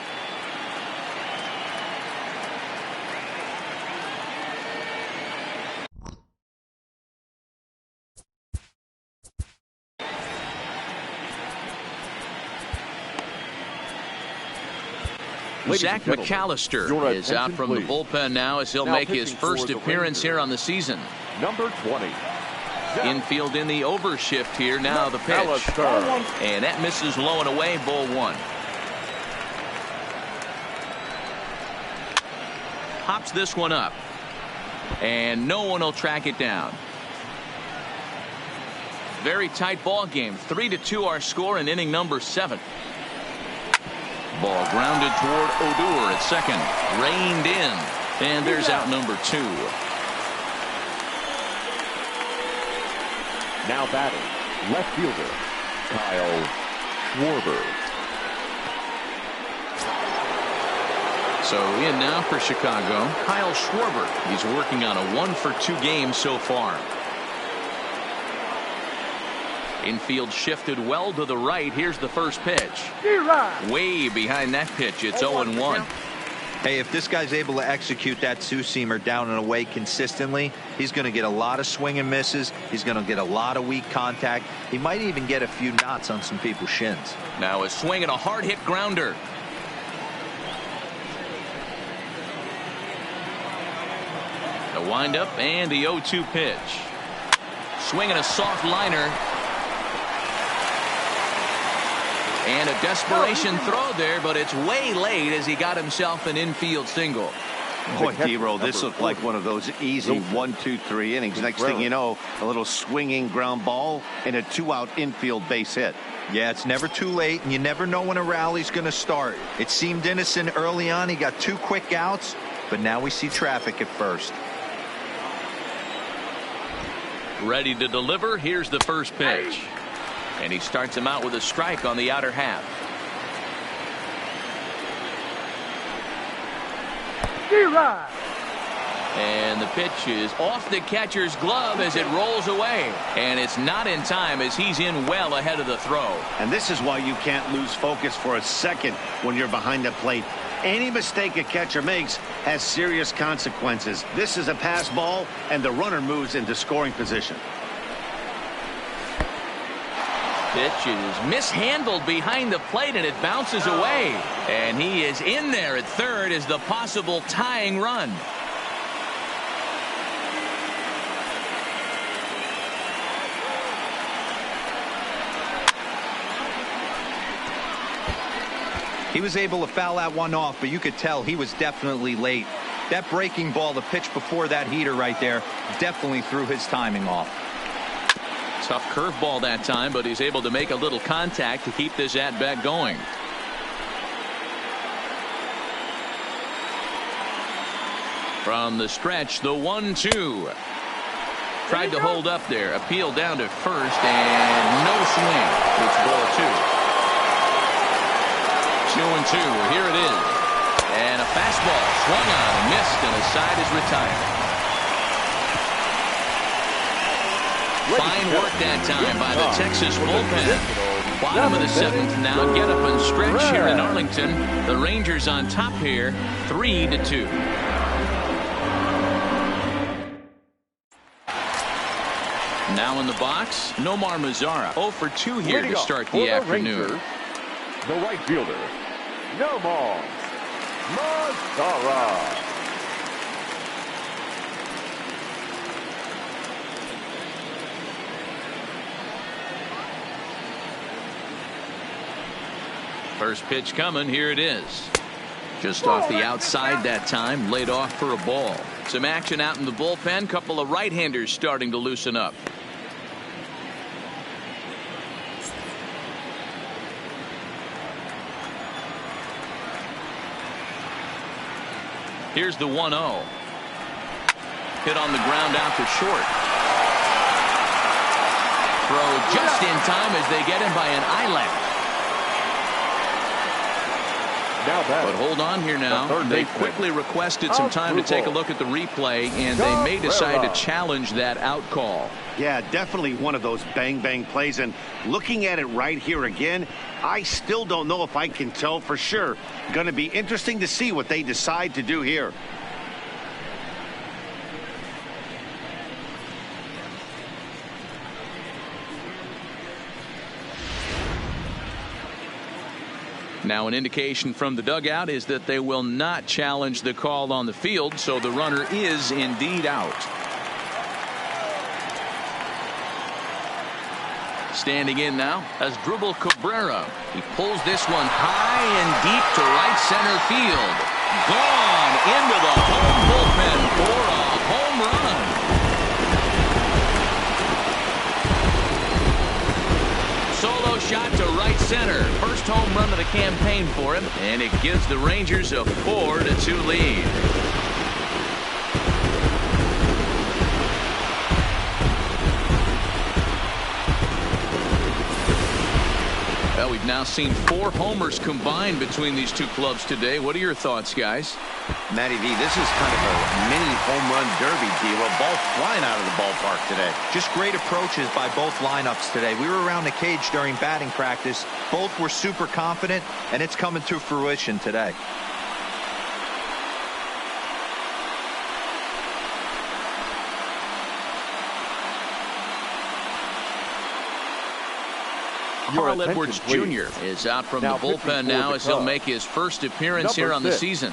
Zach McAllister is out from the bullpen now as he'll make his first appearance here on the season. Number 20. Infield in the overshift here. Now the pitch. And that misses low and away. Ball 1. Pops this one up. And no one will track it down. Very tight ball game. 3-2 our score in inning number 7. Ball grounded toward Odor at second. Reined in. And there's out number 2. Now batting, left fielder, Kyle Schwarber. So in now for Chicago, Kyle Schwarber. He's working on a 1-for-2 game so far. Infield shifted well to the right. Here's the first pitch. Way behind that pitch. It's 0-1. Hey, if this guy's able to execute that two-seamer down and away consistently, he's going to get a lot of swing and misses. He's going to get a lot of weak contact. He might even get a few knots on some people's shins. Now a swing and a hard hit grounder. The windup and the 0-2 pitch. Swinging a soft liner. And a desperation throw there, but it's way late as he got himself an infield single. Boy, D-Roll, this looked like one of those easy 1-2-3 innings. Next thing you know, a little swinging ground ball and a 2-out infield base hit. Yeah, it's never too late, and you never know when a rally's going to start. It seemed innocent early on. He got 2 quick outs, but now we see traffic at first. Ready to deliver. Here's the first pitch. And he starts him out with a strike on the outer half. And the pitch is off the catcher's glove as it rolls away. And it's not in time as he's in well ahead of the throw. And this is why you can't lose focus for a second when you're behind the plate. Any mistake a catcher makes has serious consequences. This is a pass ball, and the runner moves into scoring position. Pitch is mishandled behind the plate, and it bounces away. And he is in there at third as the possible tying run. He was able to foul that one off, but you could tell he was definitely late. That breaking ball, the pitch before that heater right there, definitely threw his timing off. Tough curveball that time, but he's able to make a little contact to keep this at-bat going. From the stretch, the 1-2. Tried to hold up there. Appeal down to first, and no swing. It's ball 2. 2-2. Here it is. And a fastball swung on and missed, and a side is retired. Fine work that time by the Texas bullpen. Bottom of the 7th now. Get up and stretch here in Arlington. The Rangers on top here, 3-2. Now in the box, Nomar Mazara. 0-for-2 here to start the afternoon. Rangers, the right fielder, Nomar Mazara. First pitch coming. Here it is. Just off the outside that time. Laid off for a ball. Some action out in the bullpen. Couple of right-handers starting to loosen up. Here's the 1-0. Hit on the ground out to short. Throw just in time as they get him by an eyelash. But hold on here now. They quickly requested some time to take a look at the replay, and they may decide to challenge that out call. Yeah, definitely one of those bang-bang plays. And looking at it right here again, I still don't know if I can tell for sure. Going to be interesting to see what they decide to do here. Now an indication from the dugout is that they will not challenge the call on the field, so the runner is indeed out. Standing in now as Asdrubal Cabrera. He pulls this one high and deep to right center field. Gone into the home bullpen for a home run. Solo shot to right center. First home run of the campaign for him, and it gives the Rangers a 4-2 lead. now seen 4 homers combined between these two clubs today. What are your thoughts, guys? Matty V, this is kind of a mini home run derby deal. A ball flying out of the ballpark today. Just great approaches by both lineups today. We were around the cage during batting practice. Both were super confident, and it's coming to fruition today. Carl Edwards Jr. is out from the bullpen now as he'll make his first appearance here on the season.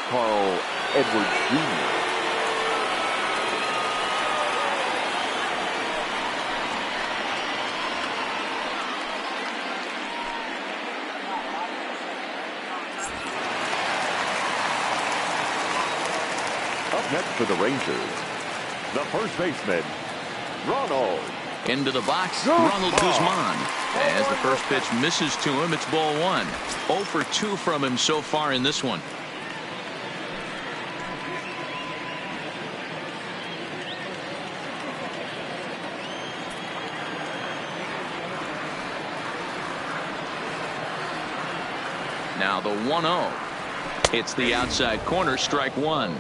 Carl Edwards Jr. Up next for the Rangers, the first baseman, Ronald. Into the box, Ronald Guzman. As the first pitch misses to him, it's ball 1. 0 for 2 from him so far in this one. Now the 1-0. It's the outside corner, strike 1.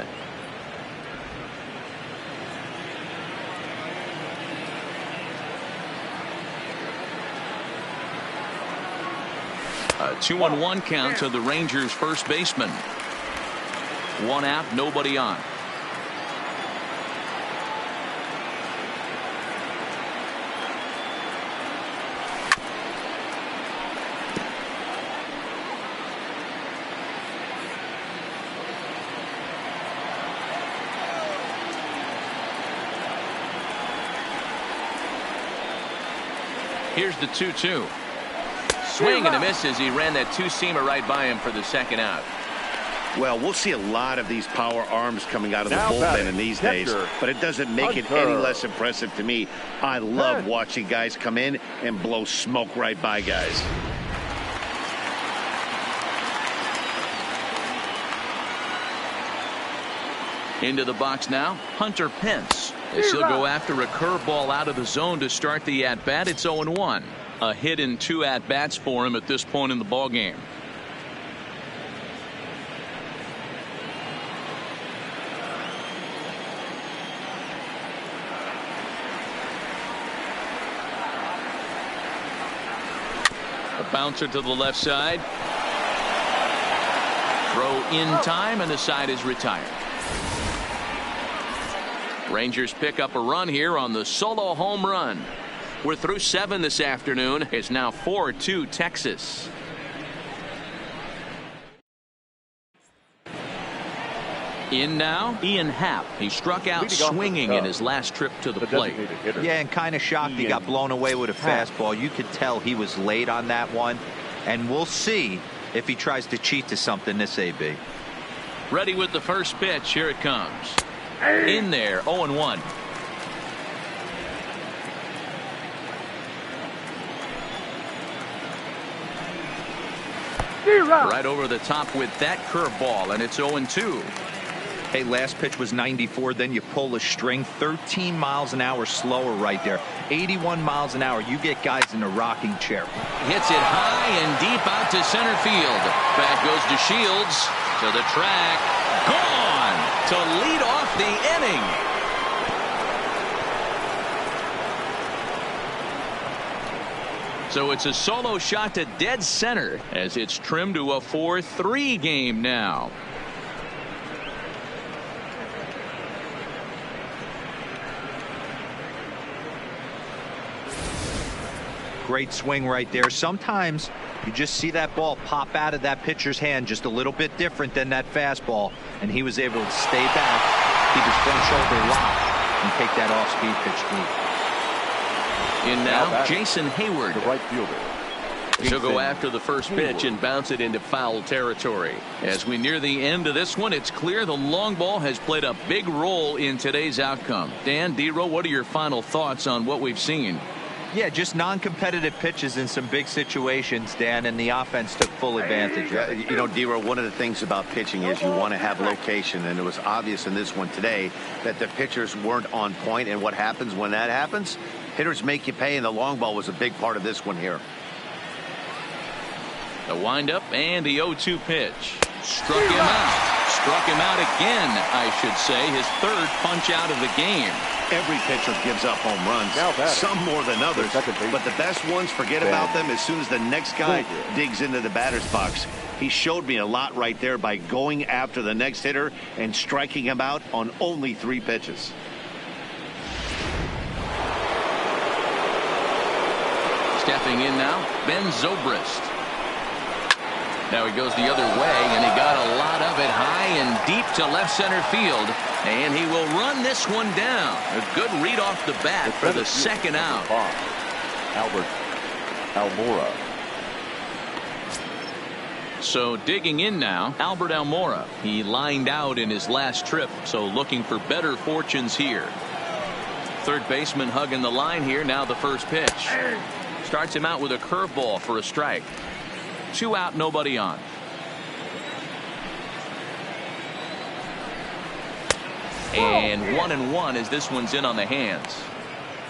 A 2-1 count to the Rangers first baseman. 1 out, nobody on. Here's the 2-2. Swing and a miss as he ran that 2-seamer right by him for the second out. Well, we'll see a lot of these power arms coming out of the bullpen in these days, but it doesn't make it any less impressive to me. I love watching guys come in and blow smoke right by guys. Into the box now, Hunter Pence. As he'll go after a curveball out of the zone to start the at-bat. It's 0-1. A hit in 2 at-bats for him at this point in the ballgame. A bouncer to the left side. Throw in time, and the side is retired. Rangers pick up a run here on the solo home run. We're through 7 this afternoon. It's now 4-2 Texas. In now, Ian Happ. He struck out swinging in his last trip to the plate. Yeah, and kind of shocked he got blown away with a fastball. You could tell he was late on that one. And we'll see if he tries to cheat to something this AB. Ready with the first pitch. Here it comes. In there, 0-1. Right over the top with that curveball, and it's 0-2. Hey, last pitch was 94, then you pull a string. 13 miles an hour slower right there. 81 miles an hour. You get guys in a rocking chair. Hits it high and deep out to center field. Back goes to Shields. To the track. Gone to lead off the inning. So it's a solo shot to dead center as it's trimmed to a 4-3 game now. Great swing right there. Sometimes you just see that ball pop out of that pitcher's hand just a little bit different than that fastball, and he was able to stay back, keep his front shoulder locked, and take that off-speed pitch deep. In now, Jason Hayward. The right fielder. She'll go after the first pitch and bounce it into foul territory. As we near the end of this one, it's clear the long ball has played a big role in today's outcome. Dan, D-Row, what are your final thoughts on what we've seen? Yeah, just non-competitive pitches in some big situations, Dan, and the offense took full advantage of it. You know, D-Row, one of the things about pitching is you want to have location, and it was obvious in this one today that the pitchers weren't on point, and what happens when that happens? Hitters make you pay, and the long ball was a big part of this one here. The windup and the 0-2 pitch. Struck him out. Struck him out again, I should say. His third punch out of the game. Every pitcher gives up home runs, some more than others, but the best ones, forget about them as soon as the next guy digs into the batter's box. He showed me a lot right there by going after the next hitter and striking him out on only 3 pitches. Stepping in now, Ben Zobrist. Now he goes the other way, and he got a lot of it high and deep to left center field. And he will run this one down. A good read off the bat for the second out. Albert Almora. So digging in now, Albert Almora. He lined out in his last trip, so looking for better fortunes here. Third baseman hugging the line here. Now the first pitch. Starts him out with a curveball for a strike. 2 out, nobody on. And 1-1 as this one's in on the hands.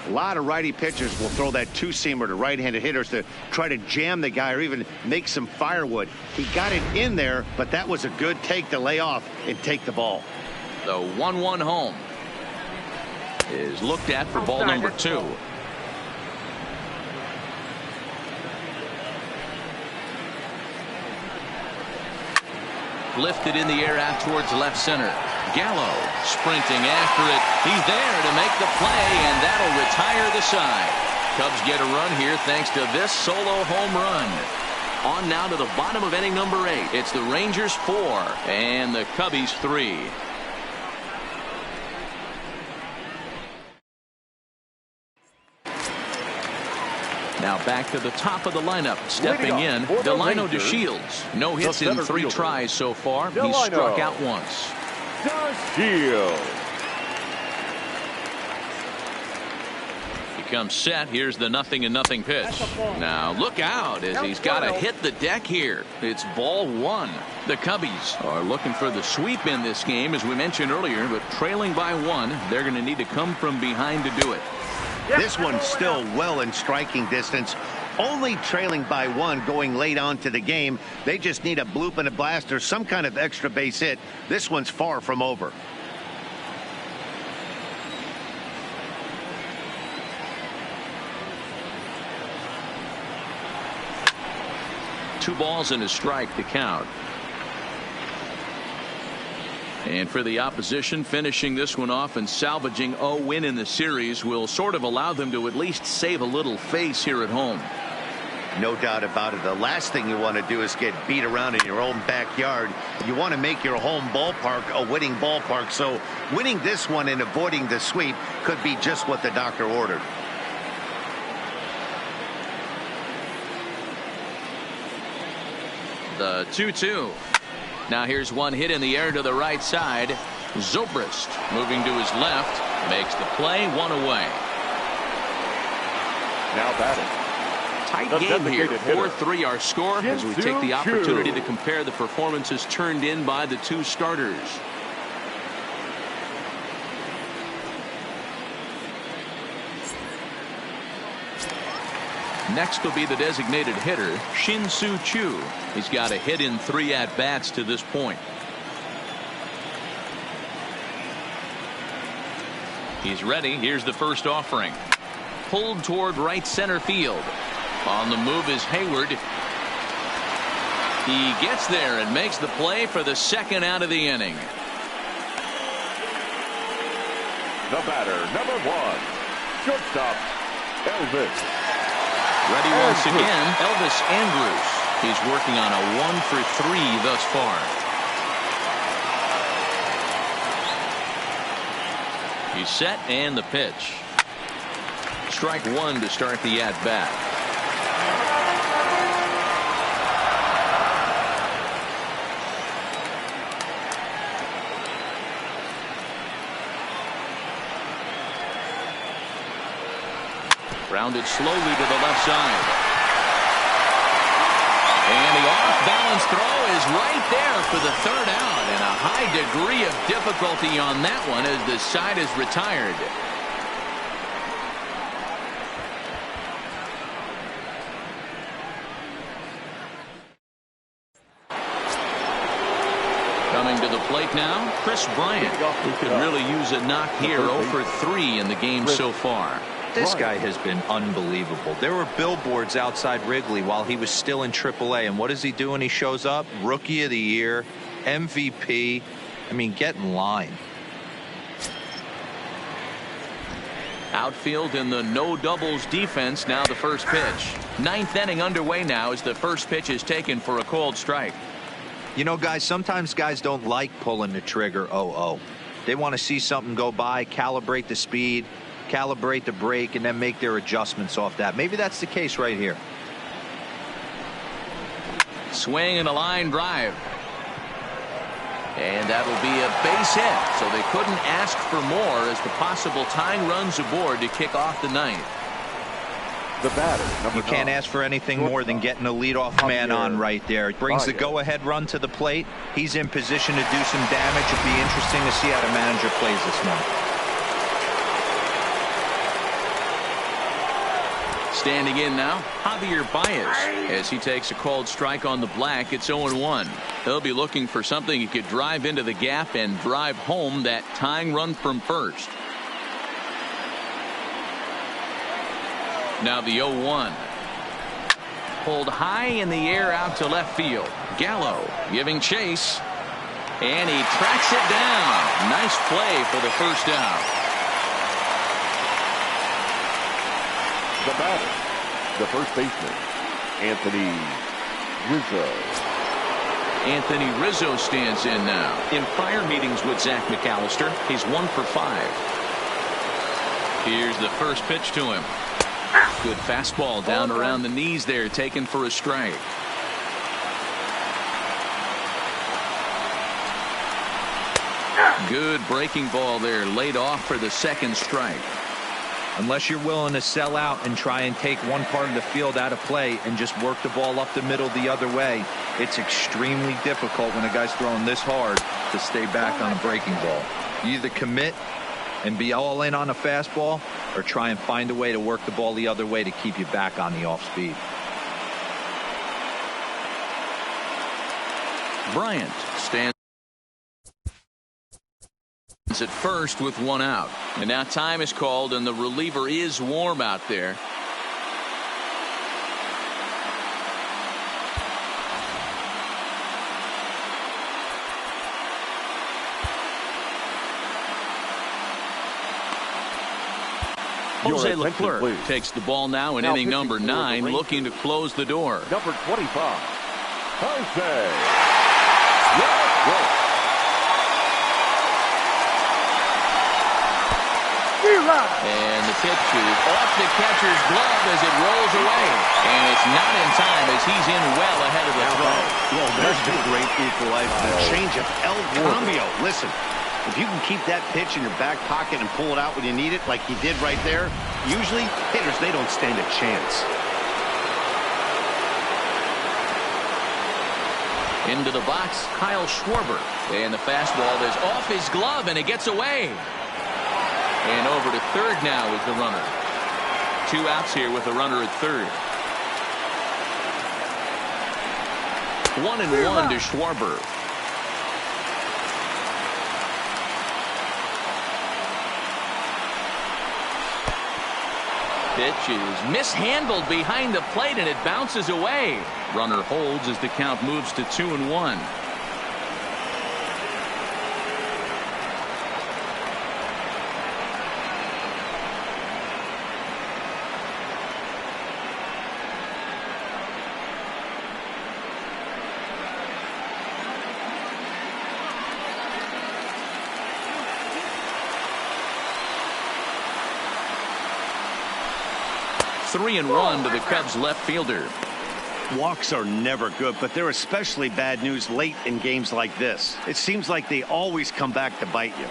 A lot of righty pitchers will throw that two-seamer to right-handed hitters to try to jam the guy or even make some firewood. He got it in there, but that was a good take to lay off and take the ball. The 1-1 home is looked at for ball number 2. Lifted in the air out towards left center. Gallo sprinting after it. He's there to make the play, and that'll retire the side. Cubs get a run here thanks to this solo home run. On now to the bottom of inning number 8. It's the Rangers 4 and the Cubbies 3. Now back to the top of the lineup. Stepping in, Delino DeShields. No hits in 3 tries so far. He's struck out once. DeShields. He comes set. Here's the 0-0 pitch. Now look out as he's got to hit the deck here. It's ball 1. The Cubbies are looking for the sweep in this game, as we mentioned earlier, but trailing by 1. They're going to need to come from behind to do it. This one's still well in striking distance. Only trailing by 1 going late on to the game. They just need a bloop and a blast or some kind of extra base hit. This one's far from over. Two balls and a strike to count. And for the opposition, finishing this one off and salvaging a win in the series will sort of allow them to at least save a little face here at home. No doubt about it. The last thing you want to do is get beat around in your own backyard. You want to make your home ballpark a winning ballpark. So winning this one and avoiding the sweep could be just what the doctor ordered. The 2-2. Now here's one hit in the air to the right side. Zobrist moving to his left. Makes the play, 1 away. Now batting. Tight game here. 4-3 our score as we take the opportunity to compare the performances turned in by the 2 starters. Next will be the designated hitter, Shin-Soo Choo. He's got a hit in 3 at-bats to this point. He's ready. Here's the first offering. Pulled toward right center field. On the move is Hayward. He gets there and makes the play for the second out of the inning. The batter, number 1, shortstop, Elvis. Ready once again, Elvis Andrus. He's working on a 1-for-3 thus far. He's set and the pitch. Strike 1 to start the at-bat. Rounded slowly to the left side. And the off-balance throw is right there for the third out. And a high degree of difficulty on that one as the side is retired. Coming to the plate now, Chris Bryant, who could really use a knock here. 0 for 3 in the game so far. This guy has been unbelievable. There were billboards outside Wrigley while he was still in AAA, and what is he doing? He shows up, Rookie of the Year, MVP. I mean, get in line. Outfield in the no doubles defense. Now the first pitch. 9th inning underway now as the first pitch is taken for a called strike. You know, guys, sometimes guys don't like pulling the trigger 0-0. They want to see something go by, calibrate the speed, calibrate the break, and then make their adjustments off that. Maybe that's the case right here. Swing and a line drive. And that'll be a base hit. So they couldn't ask for more as the possible tying runs aboard to kick off the 9th. The batter, number 9. You can't ask for anything more than getting a leadoff man on right there. It brings the go-ahead run to the plate. He's in position to do some damage. It'd be interesting to see how the manager plays this one. Standing in now, Javier Baez, as he takes a called strike on the black. It's 0-1. He'll be looking for something he could drive into the gap and drive home that tying run from first. Now the 0-1. Pulled high in the air out to left field. Gallo giving chase. And he tracks it down. Nice play for the first out. The batter, the first baseman, Anthony Rizzo. Anthony Rizzo stands in now. In prior meetings with Zach McAllister, he's 1 for 5. Here's the first pitch to him. Good fastball down around the knees there, taken for a strike. Good breaking ball there, laid off for the second strike. Unless you're willing to sell out and try and take one part of the field out of play and just work the ball up the middle the other way, it's extremely difficult when a guy's throwing this hard to stay back on a breaking ball. You either commit and be all in on a fastball or try and find a way to work the ball the other way to keep you back on the off speed. Bryant stands at first with 1 out. And now time is called and the reliever is warm out there. Jose Leclerc takes the ball now in inning number 9, looking to close the door. Number 25, Jose. And the pitch is off the catcher's glove as it rolls away. And it's not in time as he's in well ahead of the throw. Well, there's a great equalizer. The change of El Cambio. Listen, if you can keep that pitch in your back pocket and pull it out when you need it like he did right there, usually hitters, they don't stand a chance. Into the box, Kyle Schwarber. And the fastball is off his glove and it gets away. And over to third now is the runner. 2 outs here with a runner at third. 1-1 to Schwarber. Pitch is mishandled behind the plate and it bounces away. Runner holds as the count moves to 2-1. Three and 1 to the Cubs left fielder. Walks are never good, but they're especially bad news late in games like this. It seems like they always come back to bite you.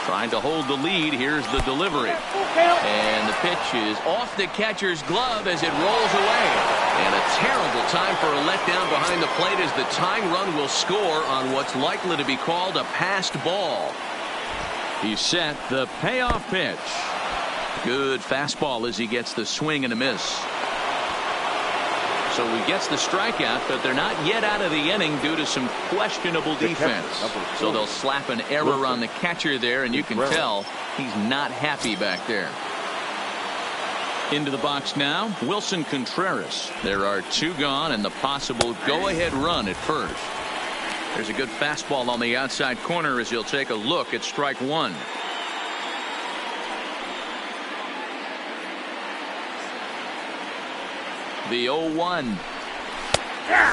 Trying to hold the lead. Here's the delivery. And the pitch is off the catcher's glove as it rolls away. And a terrible time for a letdown behind the plate as the tying run will score on what's likely to be called a passed ball. He set the payoff pitch. Good fastball as he gets the swing and a miss. So he gets the strikeout, but they're not yet out of the inning due to some questionable defense. So they'll slap an error on the catcher there, and you can tell he's not happy back there. Into the box now, Wilson Contreras. There are 2 gone and the possible go-ahead run at first. There's a good fastball on the outside corner as he'll take a look at strike 1. The 0-1.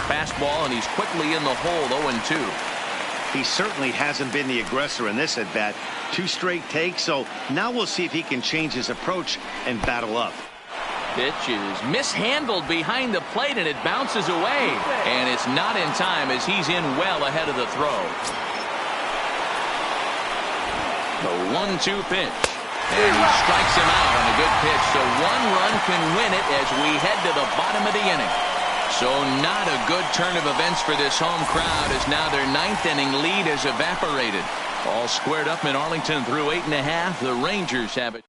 Fastball, and he's quickly in the hole, 0-2. He certainly hasn't been the aggressor in this at bat. 2 straight takes, so now we'll see if he can change his approach and battle up. Pitch is mishandled behind the plate, and it bounces away. And it's not in time as he's in well ahead of the throw. The 1-2 pitch. And he strikes him out on a good pitch. So 1 run can win it as we head to the bottom of the inning. So not a good turn of events for this home crowd as now their 9th inning lead has evaporated. All squared up in Arlington through 8.5. The Rangers have it.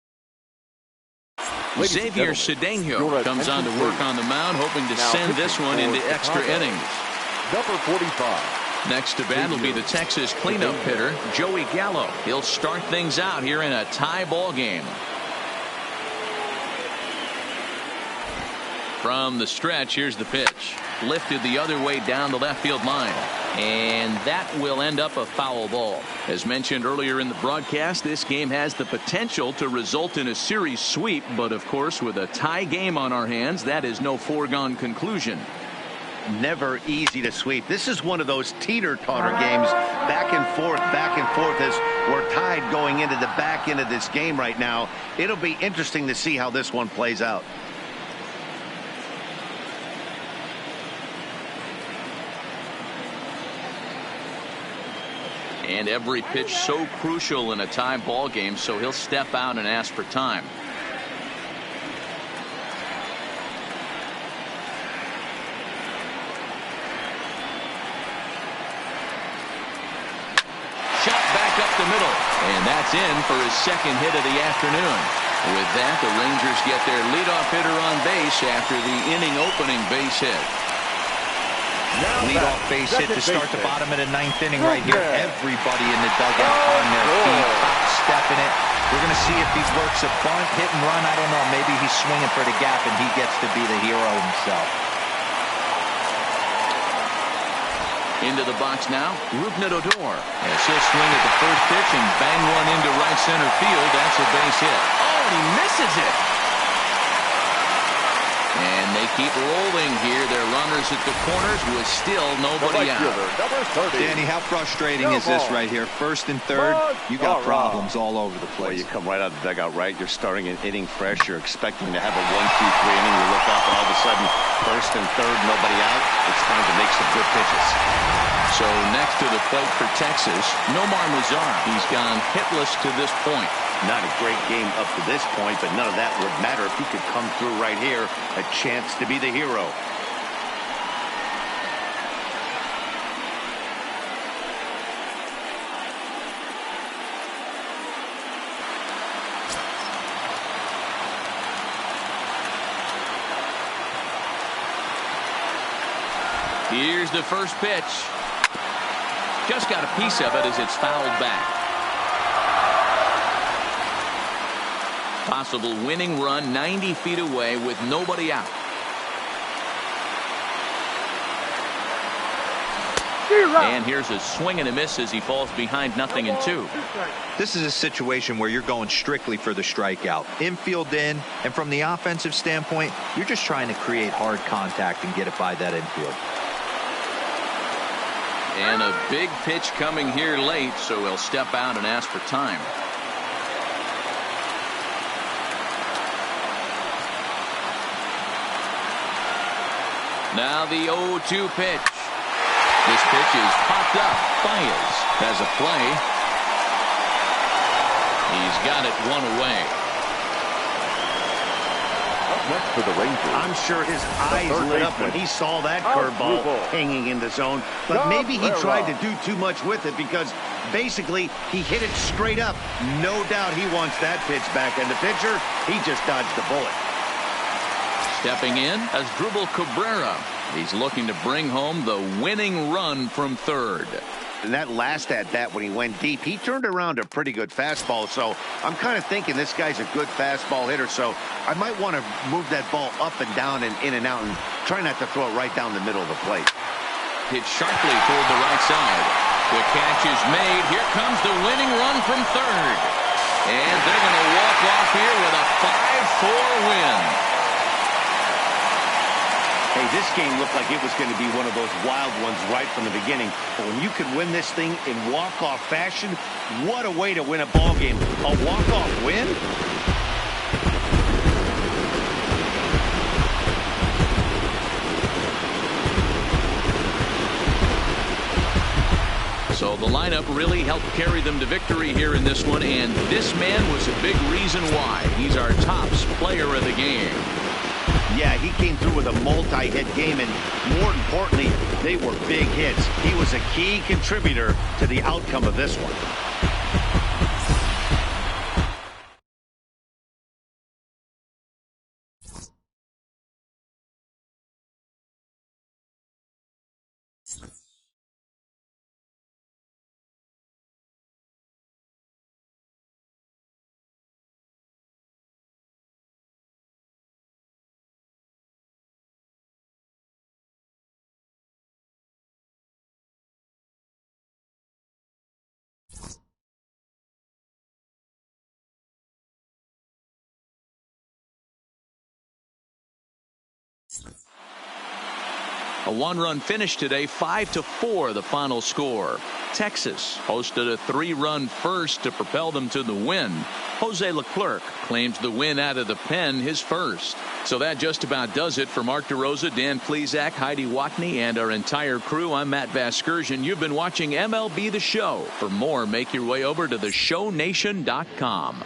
Xavier Cedeno comes on to work on the mound, hoping to send this one into extra innings. Number 45. Next to bat will be the Texas cleanup hitter, Joey Gallo. He'll start things out here in a tie ball game. From the stretch, here's the pitch. Lifted the other way down the left field line. And that will end up a foul ball. As mentioned earlier in the broadcast, this game has the potential to result in a series sweep. But of course, with a tie game on our hands, that is no foregone conclusion. Never easy to sweep. This is one of those teeter-totter games, back and forth as we're tied going into the back end of this game right now. It'll be interesting to see how this one plays out. And every pitch so crucial in a tie ball game, so he'll step out and ask for time. Up the middle, and that's in for his 2nd hit of the afternoon. With that, the Rangers get their leadoff hitter on base after the inning opening base hit. Leadoff base hit to start the bottom of the 9th inning right here. Everybody in the dugout on their feet, stepping it. We're going to see if he works a bunt, hit and run. I don't know. Maybe he's swinging for the gap and he gets to be the hero himself. Into the box now, Rougned Odor. As he'll swing at the first pitch and bang one into right center field. That's a base hit. Oh, and he misses it. And they keep rolling here. Their runners at the corners with still nobody out. Danny, how frustrating is this right here? 1st and 3rd, you got problems all over the place. Well, you come right out of the dugout, right? You're starting an inning fresh. You're expecting to have a 1-2-3 inning. You look up, and all of a sudden, 1st and 3rd, nobody out. It's time to make some good pitches. So next to the plate for Texas, Nomar Mazar. He's gone hitless to this point. Not a great game up to this point, but none of that would matter if he could come through right here. A chance to be the hero. Here's the first pitch. Just got a piece of it as it's fouled back. Possible winning run 90 feet away with nobody out. And here's a swing and a miss as he falls behind 0-2. This is a situation where you're going strictly for the strikeout. Infield in, and from the offensive standpoint, you're just trying to create hard contact and get it by that infield. And a big pitch coming here late, so he'll step out and ask for time. Now the 0-2 pitch. This pitch is popped up. Baez has a play. He's got it one away. Next for the Rangers. I'm sure his eyes lit up when he saw that curveball hanging in the zone. But maybe he tried to do too much with it because basically he hit it straight up. No doubt he wants that pitch back. And the pitcher, he just dodged the bullet. Stepping in as Drupal Cabrera. He's looking to bring home the winning run from third. And that last at-bat when he went deep, he turned around a pretty good fastball. So I'm kind of thinking this guy's a good fastball hitter. So I might want to move that ball up and down and in and out and try not to throw it right down the middle of the plate. Hit sharply toward the right side. The catch is made. Here comes the winning run from third. And they're going to walk off here with a 5-4 win. Hey, this game looked like it was going to be one of those wild ones right from the beginning. But when you can win this thing in walk-off fashion, what a way to win a ball game. A walk-off win? So the lineup really helped carry them to victory here in this one, and this man was a big reason why. He's our tops player of the game. Yeah, he came through with a multi-hit game, and more importantly, they were big hits. He was a key contributor to the outcome of this one. A one-run finish today, 5-4 the final score. Texas hosted a 3-run first to propel them to the win. Jose Leclerc claims the win out of the pen, his first. So that just about does it for Mark DeRosa, Dan Plesac, Heidi Watney, and our entire crew. I'm Matt Vasgersian. You've been watching MLB The Show. For more, make your way over to theshownation.com.